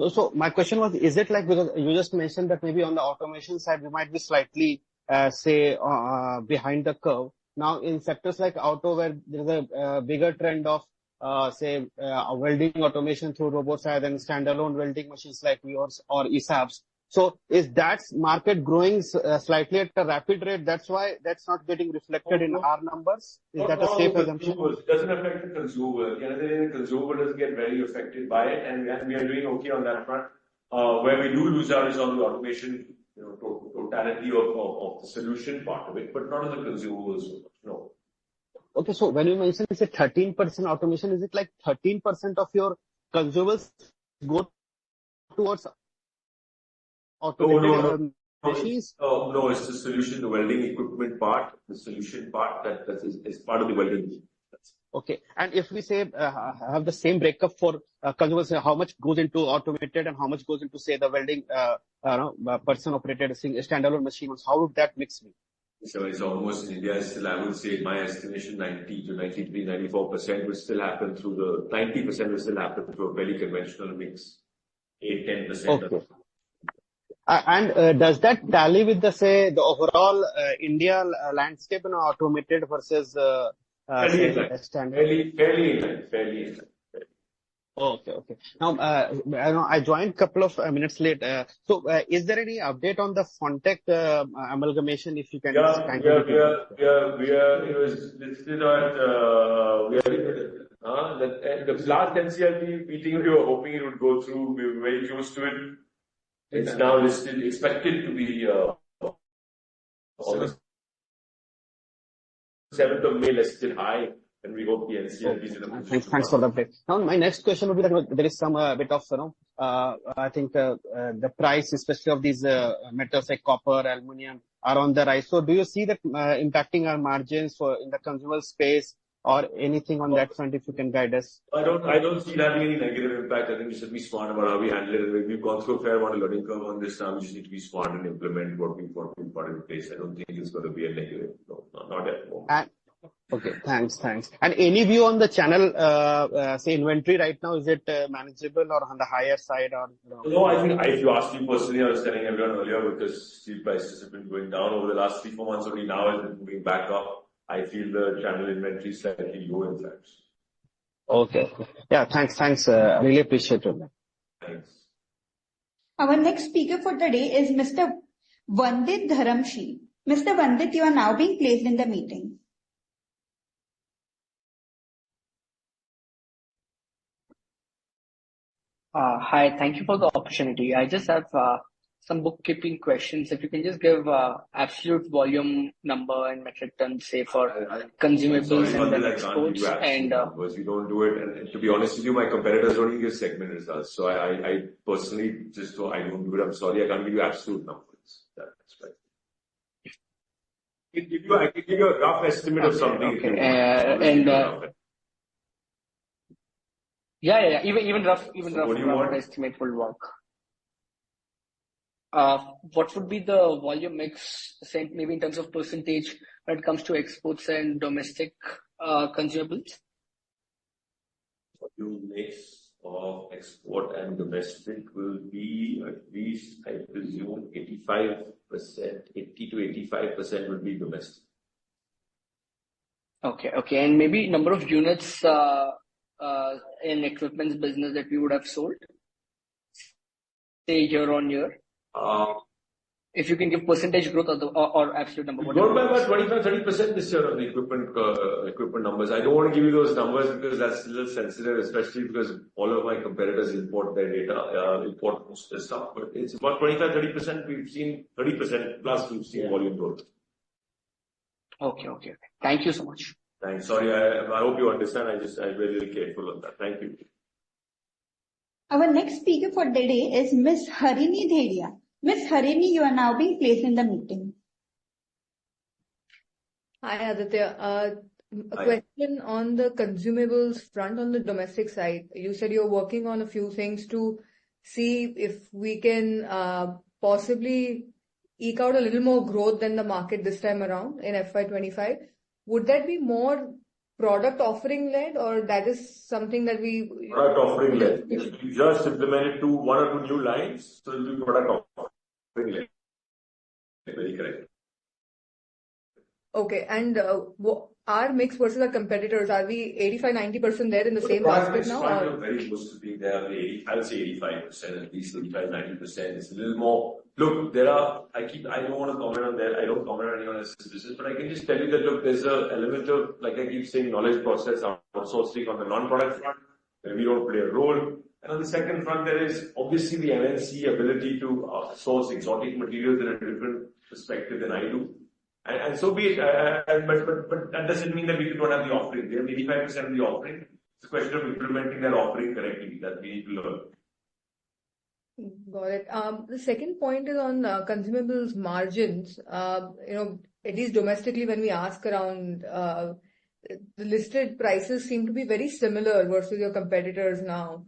So my question was, is it like, because you just mentioned that maybe on the automation side, we might be slightly, behind the curve. Now, in sectors like auto, where there's a bigger trend of, welding automation through robots rather than standalone welding machines like yours or ESABs. So is that market growing slightly at a rapid rate? That's why that's not getting reflected in our numbers? Is that a safe assumption? It doesn't affect the consumer. The consumable doesn't get very affected by it, and we are doing okay on that front. Where we do lose out is on the automation, totality of the solution part of it, but not on the consumables. No. Okay, so when you mention it's a 13% automation, is it like 13% of your consumables go towards automated machines? No, it's the solution, the welding equipment part, the solution part that is part of the welding. Okay, and if we say have the same breakup for consumables, how much goes into automated and how much goes into, say, the welding person operated standalone machine, how would that mix be? So it's almost in India still, I would say, my estimation, 90 to 93, 94% will still happen through the 90% will still happen through a very conventional mix. 8-10%. Okay. And does that tally with the, say, the overall India landscape in automated versus standard? Fairly in line. Okay. Now, I joined a couple of minutes late. So, is there any update on the Fontech amalgamation? If you can just kindly we are listed at the last NCLT meeting. We were hoping it would go through. We were very close to it. It's now listed, expected to be on the 7th of May, listed high. And we hope the NCLT is in a position. Thanks for the update. Now, my next question would be that there is some bit of, I think the price, especially of these metals like copper, aluminium, are on the rise. So, do you see that impacting our margins in the consumer space or anything on that front? If you can guide us. I don't see that being any negative impact. I think we should be smart about how we handle it. We've gone through a fair amount of learning curve on this. Now we just need to be smart and implement what we've put in place. I don't think it's going to be a negative. No, not at the moment. Okay, thanks. And any view on the channel, say inventory right now, is it manageable or on the higher side or? No, I think if you ask me personally, I was telling everyone earlier because steel prices have been going down over the last 3-4 months, only now has been moving back up. I feel the channel inventory is slightly low in fact. Okay. Yeah, thanks. Really appreciate it. Thanks. Our next speaker for the day is Mr. Vandit Dharamshi. Mr. Vandit, you are now being placed in the meeting. Hi, thank you for the opportunity. I just have some bookkeeping questions. If you can just give absolute volume number and metric tons, say for consumables and then exports and numbers. We don't do it. And to be honest with you, my competitors don't even give segment results. So I personally I don't do it. I'm sorry, I can't give you absolute numbers. That's right. I can give you a rough estimate of something. Okay. Yeah. Even rough estimate will work. What would be the volume mix, say maybe in terms of percentage when it comes to exports and domestic consumables? Volume mix of export and domestic will be at least, I presume, 85%, 80 to 85% will be domestic. Okay. And maybe number of units in equipment's business that we would have sold, say year on year. If you can give percentage growth or absolute number. We've grown by about 25-30% this year on the equipment numbers. I don't want to give you those numbers because that's a little sensitive, especially because all of my competitors import their data, import most of the stuff. But it's about 25-30%. We've seen 30% plus. We've seen volume growth. Okay. Thank you so much. Thanks. Sorry, I hope you understand. I'm very careful on that. Thank you. Our next speaker for the day is Ms. Harini Dhedia. Ms. Harini, you are now being placed in the meeting. Hi, Aditya. A question on the consumables front on the domestic side. You said you're working on a few things to see if we can possibly eke out a little more growth than the market this time around in FY25. Would that be more product offering led or that is something that we... Product offering led. We just implemented 1 or 2 new lines, so it will be product offering led. Very correct. Okay, and our mix versus our competitors, are we 85-90% there in the same basket now? We're very close to being there. I would say 85%, at least 85-90%. It's a little more. Look, I don't want to comment on that. I don't comment on anyone else's business, but I can just tell you that, look, there's an element of, like I keep saying, knowledge process outsourcing on the non-product front, where we don't play a role. And on the second front, there is obviously the MNC ability to source exotic materials in a different perspective than I do. And so be it, but that doesn't mean that we don't have the offering. We have 85% of the offering. It's a question of implementing that offering correctly that we need to learn. Got it. The second point is on consumables margins. At least domestically, when we ask around, the listed prices seem to be very similar versus your competitors now.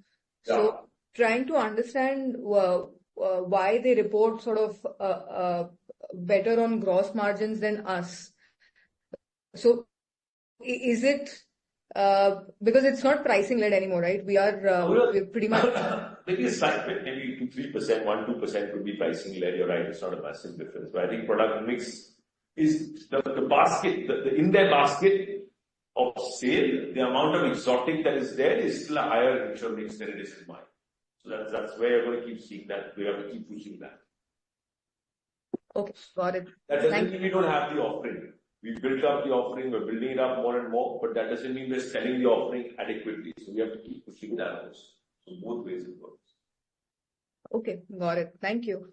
Yeah. So trying to understand why they report sort of better on gross margins than us. So is it because it's not pricing led anymore, right? We're pretty much maybe a slight bit, maybe 2-3%, 1-2% could be pricing led. You're right, it's not a massive difference. But I think product mix is the basket, in their basket of sale, the amount of exotic that is there is still a higher richer mix than it is in mine. So that's where you're going to keep seeing that. We have to keep pushing that. Okay, got it. That doesn't mean we don't have the offering. We built up the offering, we're building it up more and more, but that doesn't mean we're selling the offering adequately. So we have to keep pushing that also. So both ways it works. Okay, got it. Thank you.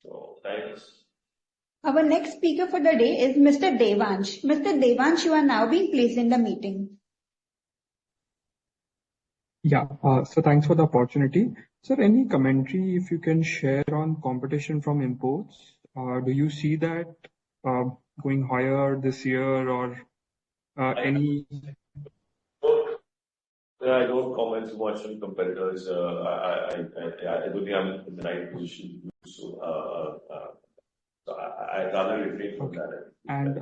So thanks. Our next speaker for the day is Mr. Devansh. Mr. Devansh, you are now being placed in the meeting. Yeah, so thanks for the opportunity. Sir, any commentary if you can share on competition from imports? Do you see that going higher this year or any? I don't comment too much on competitors. I don't think I'm in the right position to do so. I'd rather refrain from that. And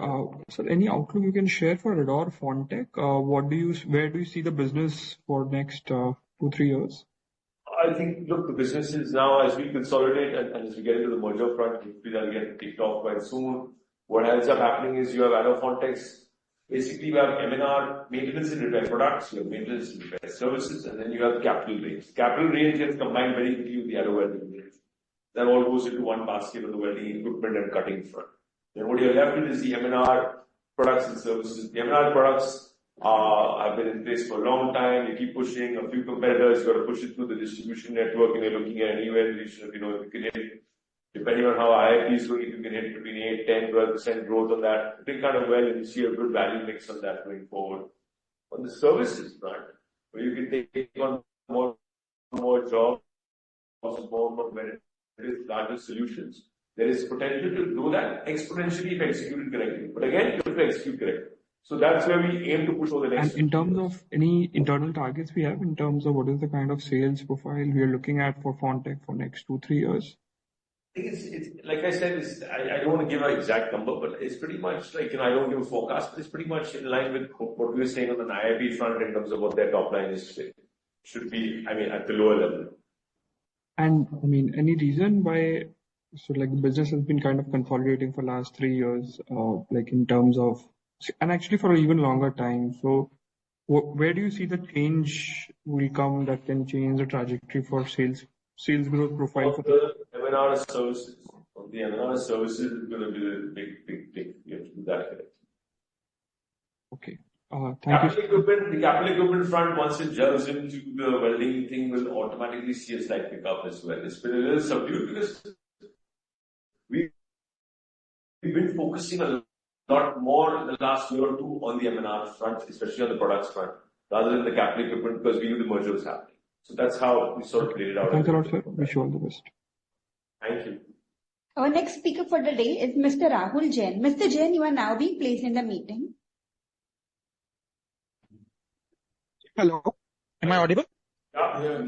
sir, any outlook you can share for Ador Fontech? Where do you see the business for next 2-3 years? I think, look, the business is now, as we consolidate and as we get into the merger front, hopefully that'll get kicked off quite soon. What ends up happening is you have Ador Fontech's, basically you have M&R, maintenance and repair products, you have maintenance and repair services, and then you have capital range. Capital range gets combined very quickly with the Ador Welding range. That all goes into one basket of the welding equipment and cutting front. Then what you're left with is the M&R products and services. The M&R products have been in place for a long time. You keep pushing a few competitors, you've got to push it through the distribution network, and you're looking at anywhere in the region of, if you can hit, depending on how IIP is going, if you can hit between 8, 10, 12% growth on that, doing kind of well, and you see a good value mix on that going forward. On the services front, where you can take on more jobs, more benefits, larger solutions, there is potential to do that exponentially if executed correctly. But again, you have to execute correctly. So that's where we aim to push over the next. And in terms of any internal targets we have, in terms of what is the kind of sales profile we are looking at for Fontech for next 2-3 years? I think it's like I said, I don't want to give an exact number, but it's pretty much like, I don't give a forecast, but it's pretty much in line with what we were saying on the IIP front in terms of what their top line is today. Should be, at the lower level. And any reason why, so like the business has been kind of consolidating for last 3 years, like in terms of, and actually for an even longer time. So where do you see the change will come that can change the trajectory for sales growth profile for the M&R services? On the M&R services is going to be the big. You have to do that correctly. Okay. Thank you. The capital equipment front, once it gels into the welding thing, will automatically see a slight pickup as well. It's been a little subdued because we've been focusing a lot more in the last year or two on the M&R front, especially on the products front, rather than the capital equipment, because we knew the merger was happening. So that's how we sort of played it out. Thanks a lot, sir. Wish you all the best. Thank you. Our next speaker for the day is Mr. Rahul Jain. Mr. Jain, you are now being placed in the meeting. Hello, am I audible? Yeah.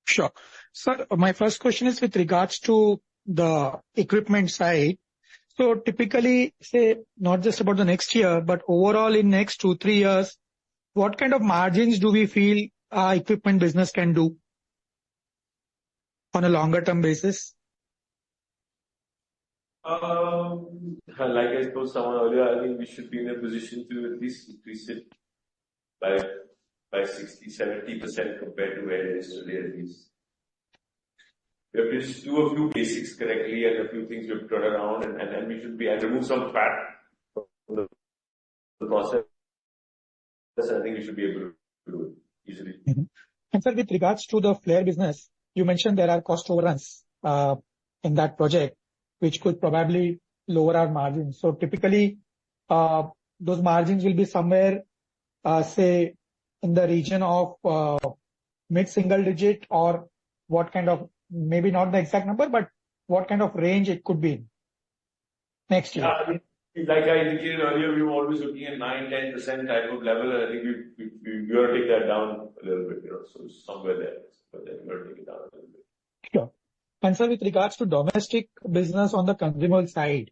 Sure. Sir, my first question is with regards to the equipment side. So typically, say, not just about the next year, but overall in next 2-3 years, what kind of margins do we feel our equipment business can do on a longer term basis? Like I told someone earlier, I think we should be in a position to at least increase it by 60-70% compared to where it is today at least. We have to just do a few basics correctly and a few things we have to turn around and we should be, and remove some fat from the process. I think we should be able to do it easily. Mm-hmm. And sir, with regards to the flare business, you mentioned there are cost overruns in that project, which could probably lower our margins. So typically, those margins will be somewhere, say, in the region of mid-single digit, or what kind of, maybe not the exact number, but what kind of range it could be next year? Yeah, like I indicated earlier, we were always looking at 9-10% type of level. I think we ought to take that down a little bit, so somewhere there. But then we ought to take it down a little bit. Sure. And sir, with regards to domestic business on the consumer side,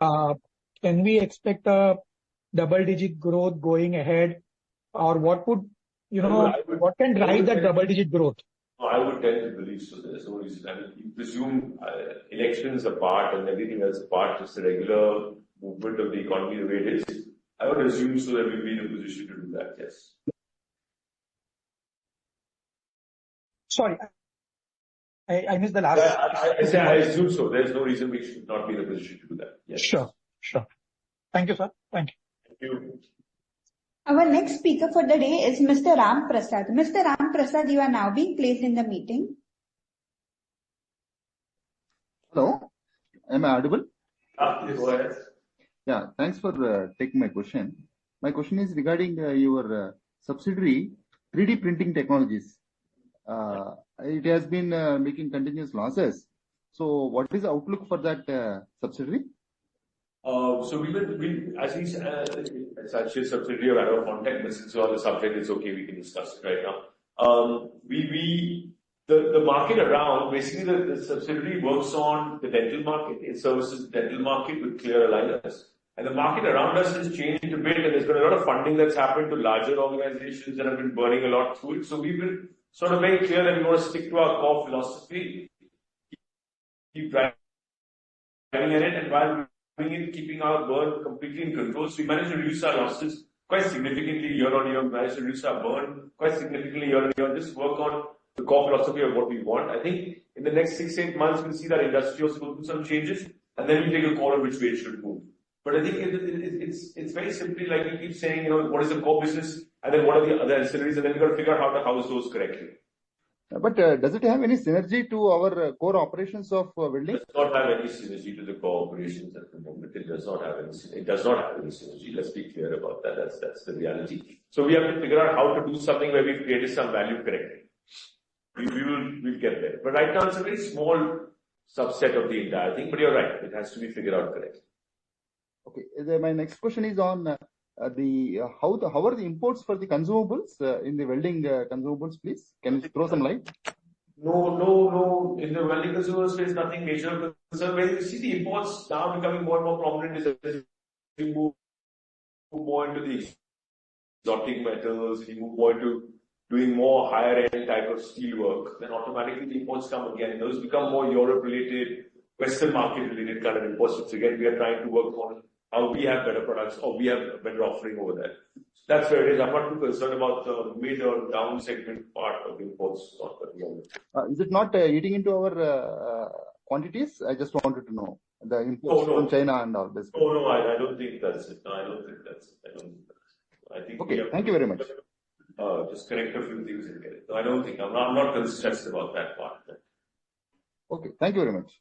can we expect a double-digit growth going ahead, or what would, what can drive that double-digit growth? I would tend to believe so. There's no reason. I mean, you presume elections apart and everything else apart, just the regular movement of the economy the way it is. I would assume so that we'll be in a position to do that, yes. Sorry, I missed the last. I assume so. There's no reason we should not be in a position to do that. Yes. Sure. Thank you, sir. Thank you. Thank you. Our next speaker for the day is Mr. Ram Prasad. Mr. Ram Prasad, you are now being placed in the meeting. Hello, am I audible? Please go ahead. Yeah, thanks for taking my question. My question is regarding your subsidiary, 3D printing technologies. It has been making continuous losses. So, what is the outlook for that subsidiary? So it's actually a subsidiary of Ador Contact, but since you're on the subject, it's okay, we can discuss it right now. The market around, basically the subsidiary works on the dental market. It services the dental market with clear aligners. And the market around us has changed a bit, and there's been a lot of funding that's happened to larger organizations that have been burning a lot through it. So we've been sort of very clear that we want to stick to our core philosophy, keep driving at it, and while keeping our burn completely in control. So we managed to reduce our losses quite significantly year on year. We managed to reduce our burn quite significantly year on year. Just work on the core philosophy of what we want. I think in the next 6-8 months, we'll see that industry also go through some changes, and then we'll take a call on which way it should move. But I think it's very simply like we keep saying, what is the core business, and then what are the other ancillaries, and then we've got to figure out how to house those correctly. But does it have any synergy to our core operations of welding? It does not have any synergy to the core operations at the moment. It does not have any synergy. Let's be clear about that. That's the reality. So we have to figure out how to do something where we've created some value correctly. We'll get there. But right now it's a very small subset of the entire thing. But you're right, it has to be figured out correctly. Okay. My next question is on how are the imports for the consumables in the welding consumables, please? Can you throw some light? No. In the welding consumables space, nothing major. So when you see the imports now becoming more and more prominent, as we move more into the exotic metals, we move more into doing more higher end type of steel work, then automatically the imports come again. Those become more Europe related, Western market related kind of imports. So again, we are trying to work on how we have better products or we have a better offering over there. So that's where it is. I'm not too concerned about the mid or down segment part of imports at the moment. Is it not eating into our quantities? I just wanted to know the imports from China and all this. No, I don't think that's it. I think okay, thank you very much. Just correct a few things and get it. So I don't think I'm not stressed about that part. Okay, thank you very much.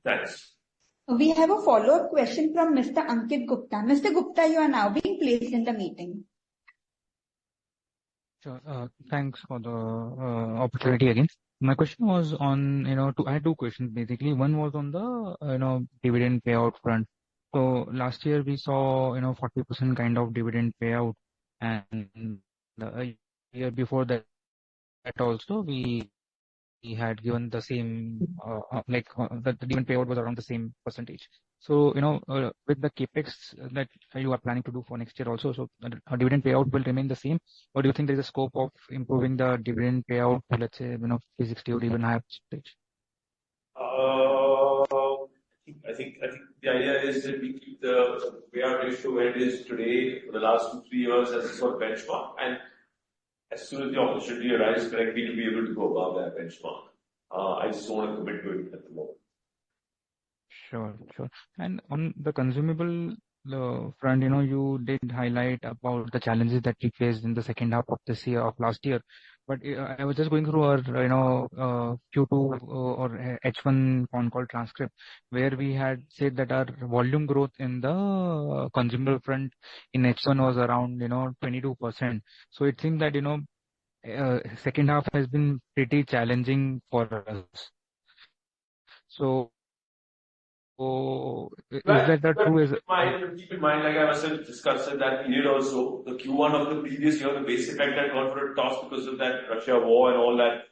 Thanks. We have a follow-up question from Mr. Ankit Gupta. Mr. Gupta, you are now being placed in the meeting. Sure. Thanks for the opportunity again. My question was on, I had two questions basically. One was on the, dividend payout front. So last year we saw, 40% kind of dividend payout, and the year before that also we had given the same, the dividend payout was around the same percentage. So, with the capex that you are planning to do for next year also, so a dividend payout will remain the same, or do you think there is a scope of improving the dividend payout to, let's say, 360 or even higher percentage? I think the idea is that we keep the payout ratio where it is today for the last 2-3 years as a sort of benchmark, and as soon as the opportunity arises correctly to be able to go above that benchmark. I just don't want to commit to it at the moment. Sure. And on the consumable front, you did highlight about the challenges that we faced in the second half of this year, of last year. But I was just going through our, Q2 or H1 phone call transcript, where we had said that our volume growth in the consumable front in H1 was around, 22%. So it seems that, second half has been pretty challenging for us. So, is that the true? Keep in mind, like I was discussed at that period also, the Q1 of the previous year, the base effect had gone for a toss because of that Russia war and all that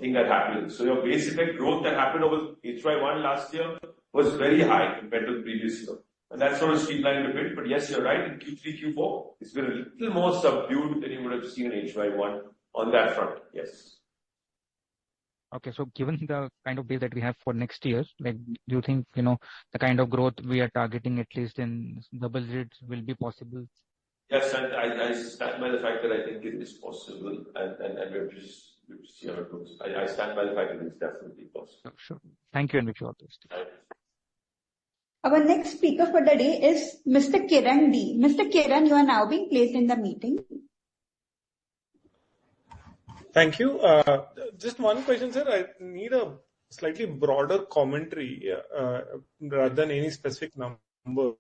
thing that happened. So your base effect growth that happened over HY1 last year was very high compared to the previous year. And that sort of streamlined a bit. But yes, you're right, in Q3, Q4, it's been a little more subdued than you would have seen in HY1 on that front. Yes. Okay, so given the kind of base that we have for next year, like, do you think, the kind of growth we are targeting, at least in double digits, will be possible? Yes, and I stand by the fact that I think it is possible, and we have to see how it goes. I stand by the fact that it's definitely possible. Sure. Thank you, and wish you all the best. Our next speaker for the day is Mr. Kiran D. Mr. Kiran, you are now being placed in the meeting. Thank you. Just one question, sir. I need a slightly broader commentary rather than any specific numbers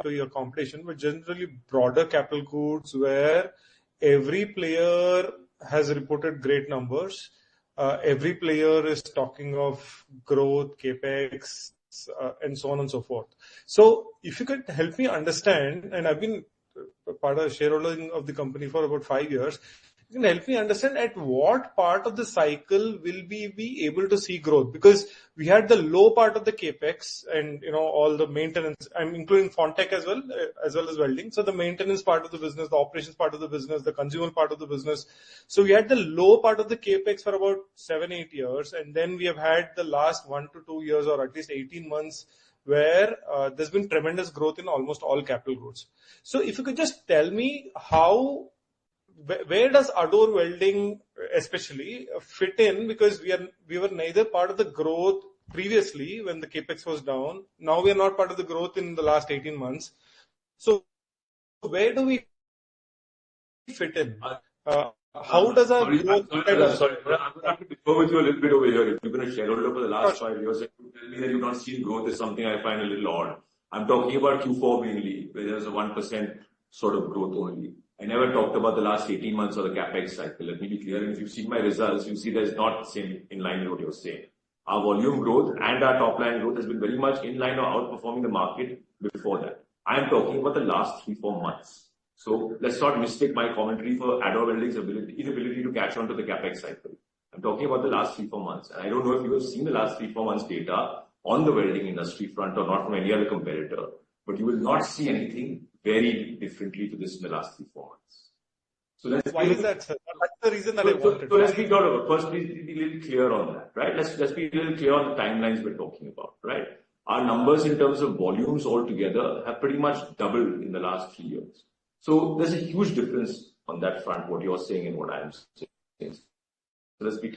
to your competition, but generally broader capital goods where every player has reported great numbers. Every player is talking of growth, capex, and so on and so forth. So if you could help me understand, and I've been part of shareholding of the company for about 5 years, you can help me understand at what part of the cycle will we be able to see growth? Because we had the low part of the capex and all the maintenance, I'm including Fontech as well as welding. So the maintenance part of the business, the operations part of the business, the consumer part of the business. So we had the low part of the capex for about 7-8 years, and then we have had the last 1 to 2 years, or at least 18 months, where there's been tremendous growth in almost all capital goods. So if you could just tell me where does Ador Welding especially fit in? Because we were neither part of the growth previously when the capex was down. Now we are not part of the growth in the last 18 months. So where do we fit in? How does our growth? Sorry, I'm going to have to differ with you a little bit over here. If you've been a shareholder for the last 5 years, and you tell me that you've not seen growth is something I find a little odd. I'm talking about Q4 mainly, where there's a 1% sort of growth only. I never talked about the last 18 months of the capex cycle. Let me be clear. And if you've seen my results, you see there's not the same in line with what you're saying. Our volume growth and our top line growth has been very much in line or outperforming the market before that. I'm talking about the last 3-4 months. So let's not mistake my commentary for Ador Welding's inability to catch on to the capex cycle. I'm talking about the last 3-4 months. And I don't know if you have seen the last 3-4 months data on the welding industry front or not from any other competitor, but you will not see anything very differently to this in the last 3-4 months. So why is that, sir? That's the reason that I wanted. So let's be first be a little clear on that, right? Let's be a little clear on the timelines we're talking about, right? Our numbers in terms of volumes altogether have pretty much doubled in the last 3 years. So there's a huge difference on that front, what you're saying and what I'm saying. So let's be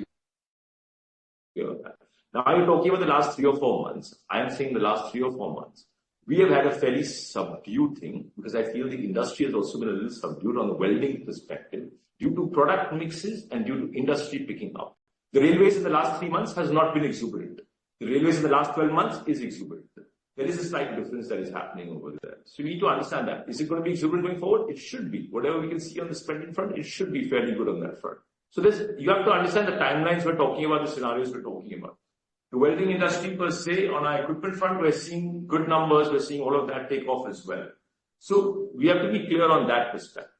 clear on that. Now, I'm talking about the last 3 or 4 months. I'm saying the last 3 or 4 months. We have had a fairly subdued thing because I feel the industry has also been a little subdued on the welding perspective due to product mixes and due to industry picking up. The railways in the last 3 months has not been exuberant. The railways in the last 12 months is exuberant. There is a slight difference that is happening over there. So we need to understand that. Is it going to be exuberant going forward? It should be. Whatever we can see on the spending front, it should be fairly good on that front. So you have to understand the timelines we're talking about, the scenarios we're talking about. The welding industry per se, on our equipment front, we're seeing good numbers. We're seeing all of that take off as well. So we have to be clear on that perspective.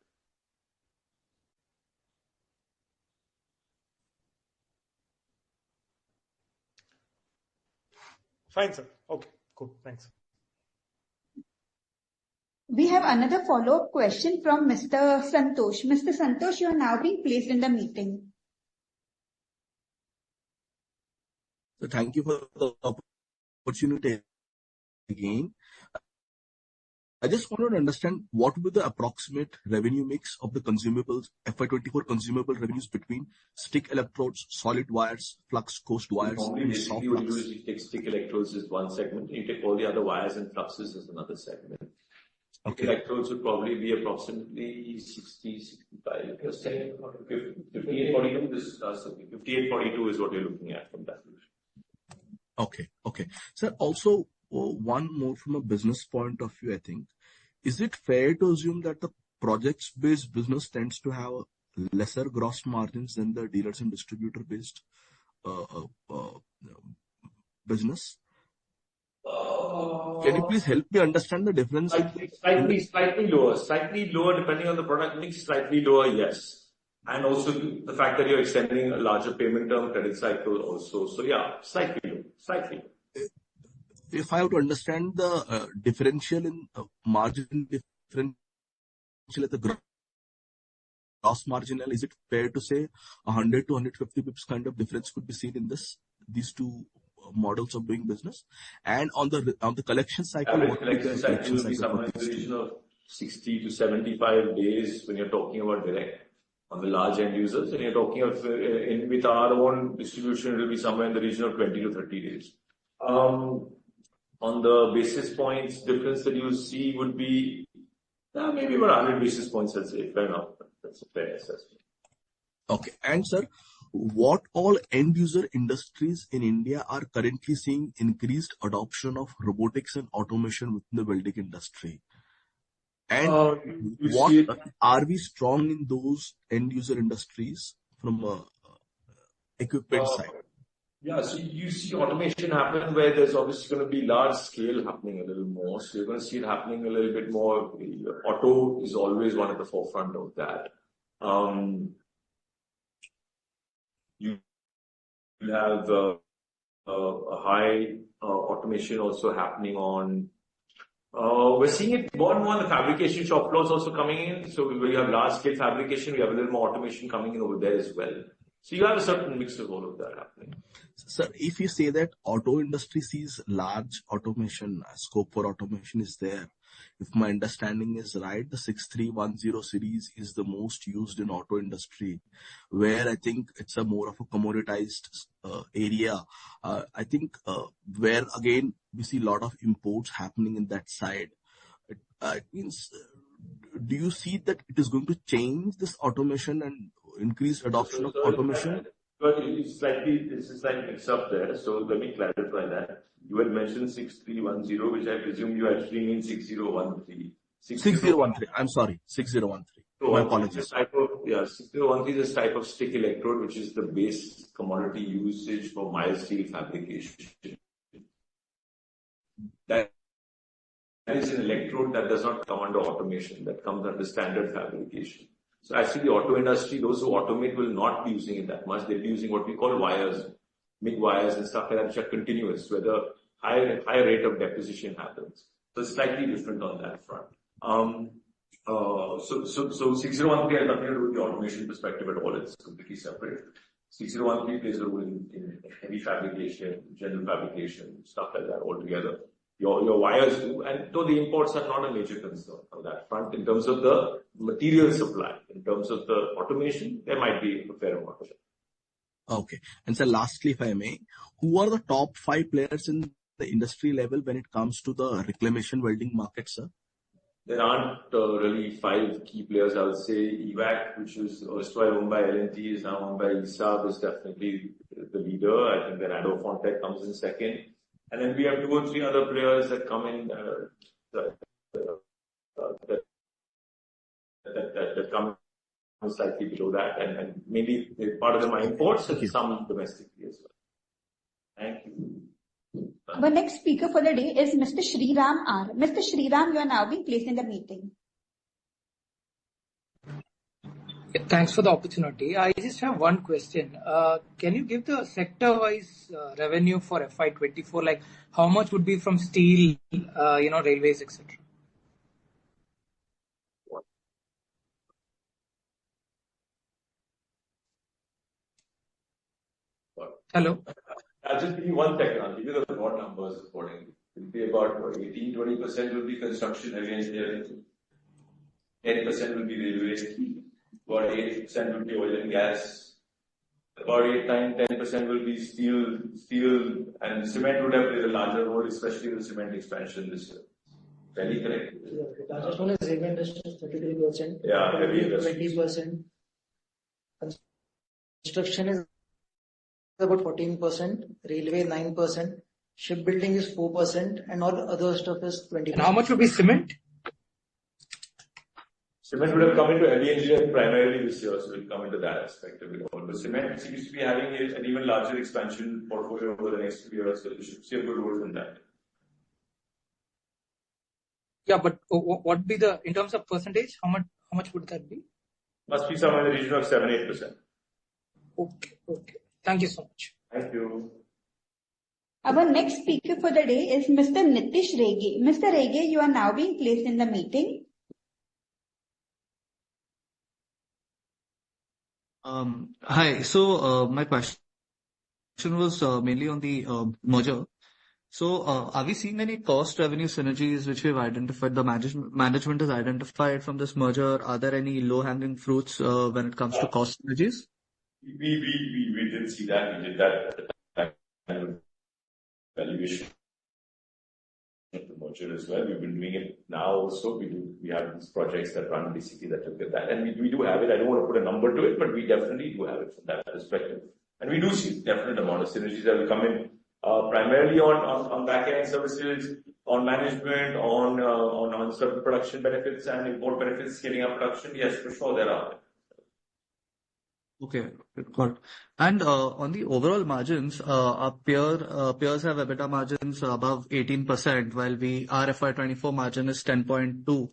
Fine, sir. Okay, cool. Thanks. We have another follow-up question from Mr. Santosh. Mr. Santosh, you are now being placed in the meeting. So thank you for the opportunity again. I just wanted to understand what would be the approximate revenue mix of the consumables, FY24 consumable revenues between stick electrodes, solid wires, flux coast wires, and soft flux. You take stick electrodes as one segment. You take all the other wires and fluxes as another segment. Okay. Electrodes would probably be approximately 60-65%. 58-42 is 58-42 is what you're looking at from that solution. Okay. Sir, also one more from a business point of view, I think. Is it fair to assume that the projects-based business tends to have lesser gross margins than the dealers and distributor-based business? Can you please help me understand the difference? Slightly lower depending on the product mix. Slightly lower, yes. And also the fact that you're extending a larger payment term credit cycle also. So yeah, slightly. If I have to understand the differential in margin differential at the gross marginal, is it fair to say 100 to 150 pips kind of difference could be seen in these two models of doing business? And on the collection cycle, what collection cycle will be somewhere in the region of 60 to 75 days when you're talking about direct on the large end users, and you're talking of with our own distribution, it will be somewhere in the region of 20 to 30 days. On the basis points difference that you see would be maybe about 100 basis points, I'd say. Fair enough. That's a fair assessment. Okay. And sir, what all end user industries in India are currently seeing increased adoption of robotics and automation within the welding industry? And are we strong in those end user industries from a equipment side? Yeah, so you see automation happen where there's obviously going to be large scale happening a little more. So you're going to see it happening a little bit more. Auto is always one at the forefront of that. You have a high automation also happening on. We're seeing it more and more on the fabrication shop floors also coming in. So where you have large scale fabrication, we have a little more automation coming in over there as well. So you have a certain mix of all of that happening. Sir, if you say that auto industry sees large automation, scope for automation is there. If my understanding is right, the 6310 series is the most used in auto industry, where I think it's a more of a commoditized area. I think where again we see a lot of imports happening in that side. It means, do you see that it is going to change this automation and increase adoption of automation? But it's a slight mix up there. So let me clarify that. You had mentioned 6310, which I presume you actually mean 6013. 6013. I'm sorry, 6013. My apologies. 6013 is a type of stick electrode, which is the base commodity usage for mild steel fabrication. That is an electrode that does not come under automation, that comes under standard fabrication. So actually the auto industry, those who automate will not be using it that much. They'll be using what we call wires, MIG wires and stuff like that, which are continuous, where the higher rate of deposition happens. So it's slightly different on that front. So 6013 has nothing to do with the automation perspective at all. It's completely separate. 6013 plays a role in heavy fabrication, general fabrication, stuff like that altogether. Your wires do, and though the imports are not a major concern on that front in terms of the material supply, in terms of the automation, there might be a fair amount of it. Okay. And so lastly, if I may, who are the top 5 players in the industry level when it comes to the reclamation welding market, sir? There aren't really 5 key players. I would say EVAC, which was erstwhile owned by L&T, is now owned by ESAB, is definitely the leader. I think that Ador comes in second. And then we have 2 or 3 other players that come in that come slightly below that, and maybe part of them are imports and some domestically as well. Thank you. Our next speaker for the day is Mr. Shriram R. Mr. Shriram, you are now being placed in the meeting. Thanks for the opportunity. I just have one question. Can you give the sector-wise revenue for FY24? Like how much would be from steel, railways, etc.? Hello? I'll just give you one second. I'll give you the broad numbers accordingly. It will be about 18-20% will be construction, heavy engineering, 10% will be railways, about 8% will be oil and gas, about 8-10% will be steel, and cement would have played a larger role, especially the cement expansion this year. Fairly correct. Yeah, the largest one is heavy industry, 33%. Yeah, heavy industry. 20%. Construction is about 14%, railway 9%, shipbuilding is 4%, and all other stuff is 20%. And how much would be cement? Cement would have come into heavy engineering primarily this year, so we'll come into that aspect of it all. But cement seems to be having an even larger expansion portfolio over the next few years, so we should see a good growth in that. Yeah, but what would be the, in terms of percentage, how much would that be? Must be somewhere in the region of 7-8%. Okay. Thank you so much. Thank you. Our next speaker for the day is Mr. Nitish Rege. Mr. Rege, you are now being placed in the meeting. Hi. So my question was mainly on the merger. So are we seeing any cost revenue synergies which we've identified, the management has identified from this merger? Are there any low-hanging fruits when it comes to cost synergies? We did see that. We did that at the time of valuation of the merger as well. We've been doing it now also. We have these projects that run basically that look at that. And we do have it. I don't want to put a number to it, but we definitely do have it from that perspective. And we do see definite amount of synergies that will come in, primarily on back-end services, on management, on certain production benefits and import benefits, scaling up production. Yes, for sure there are. Okay, got it. And on the overall margins, our peers have EBITDA margins above 18%, while our FY24 margin is 10.2.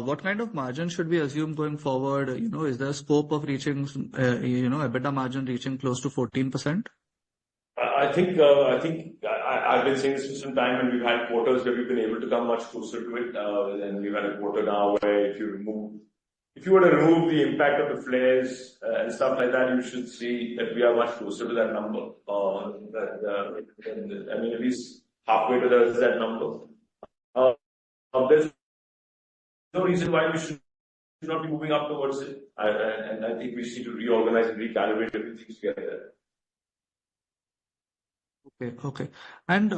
What kind of margin should we assume going forward? Is there a scope of reaching, EBITDA margin reaching close to 14%? I think I've been saying this for some time, and we've had quarters where we've been able to come much closer to it. And we've had a quarter now where if you were to remove the impact of the flares and stuff like that, you should see that we are much closer to that number. At least halfway to that number. There's no reason why we should not be moving up towards it. And I think we need to reorganize and recalibrate everything together. Okay. And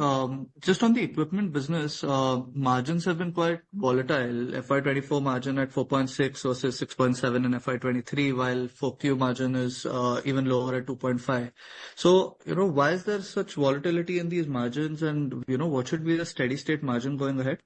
just on the equipment business, margins have been quite volatile. FY24 margin at 4.6 versus 6.7 in FY23, while 4Q margin is even lower at 2.5. So, why is there such volatility in these margins, and, what should be the steady state margin going ahead?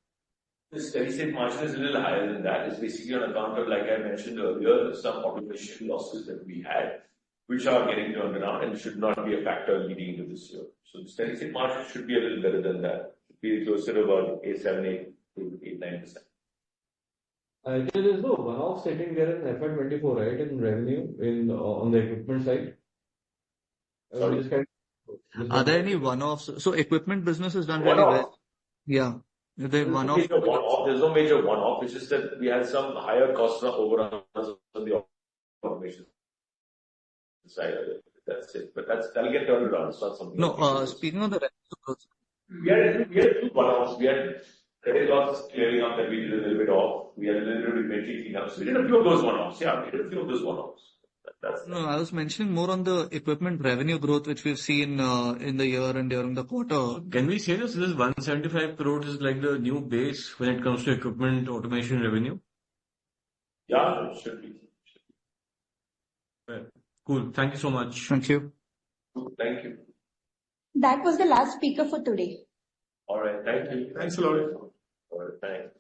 The steady state margin is a little higher than that. It's basically on account of, like I mentioned earlier, some automation losses that we had, which are getting turned around and should not be a factor leading into this year. So the steady state margin should be a little better than that. It should be closer to about 8.9%. There's no one-off sitting there in FY24, right, in revenue on the equipment side? Sorry? Are there any one-offs? So equipment business is done really well. Yeah. There's no major one-off. It's just that we had some higher costs overruns on the automation side of it. That's it. But that'll get turned around. It's not something. No, speaking of the revenue growth. We had two one-offs. We had credit losses clearing up that we did a little bit of. We had a little bit of inventory cleanup. So we did a few of those one-offs. Yeah, we did a few of those one-offs. No, I was mentioning more on the equipment revenue growth, which we've seen in the year and during the quarter. Can we say this 175 crores is like the new base when it comes to equipment automation revenue? Yeah, it should be. Right. Cool. Thank you so much. Thank you. Thank you. That was the last speaker for today. All right. Thank you. Thanks a lot. All right. Thanks.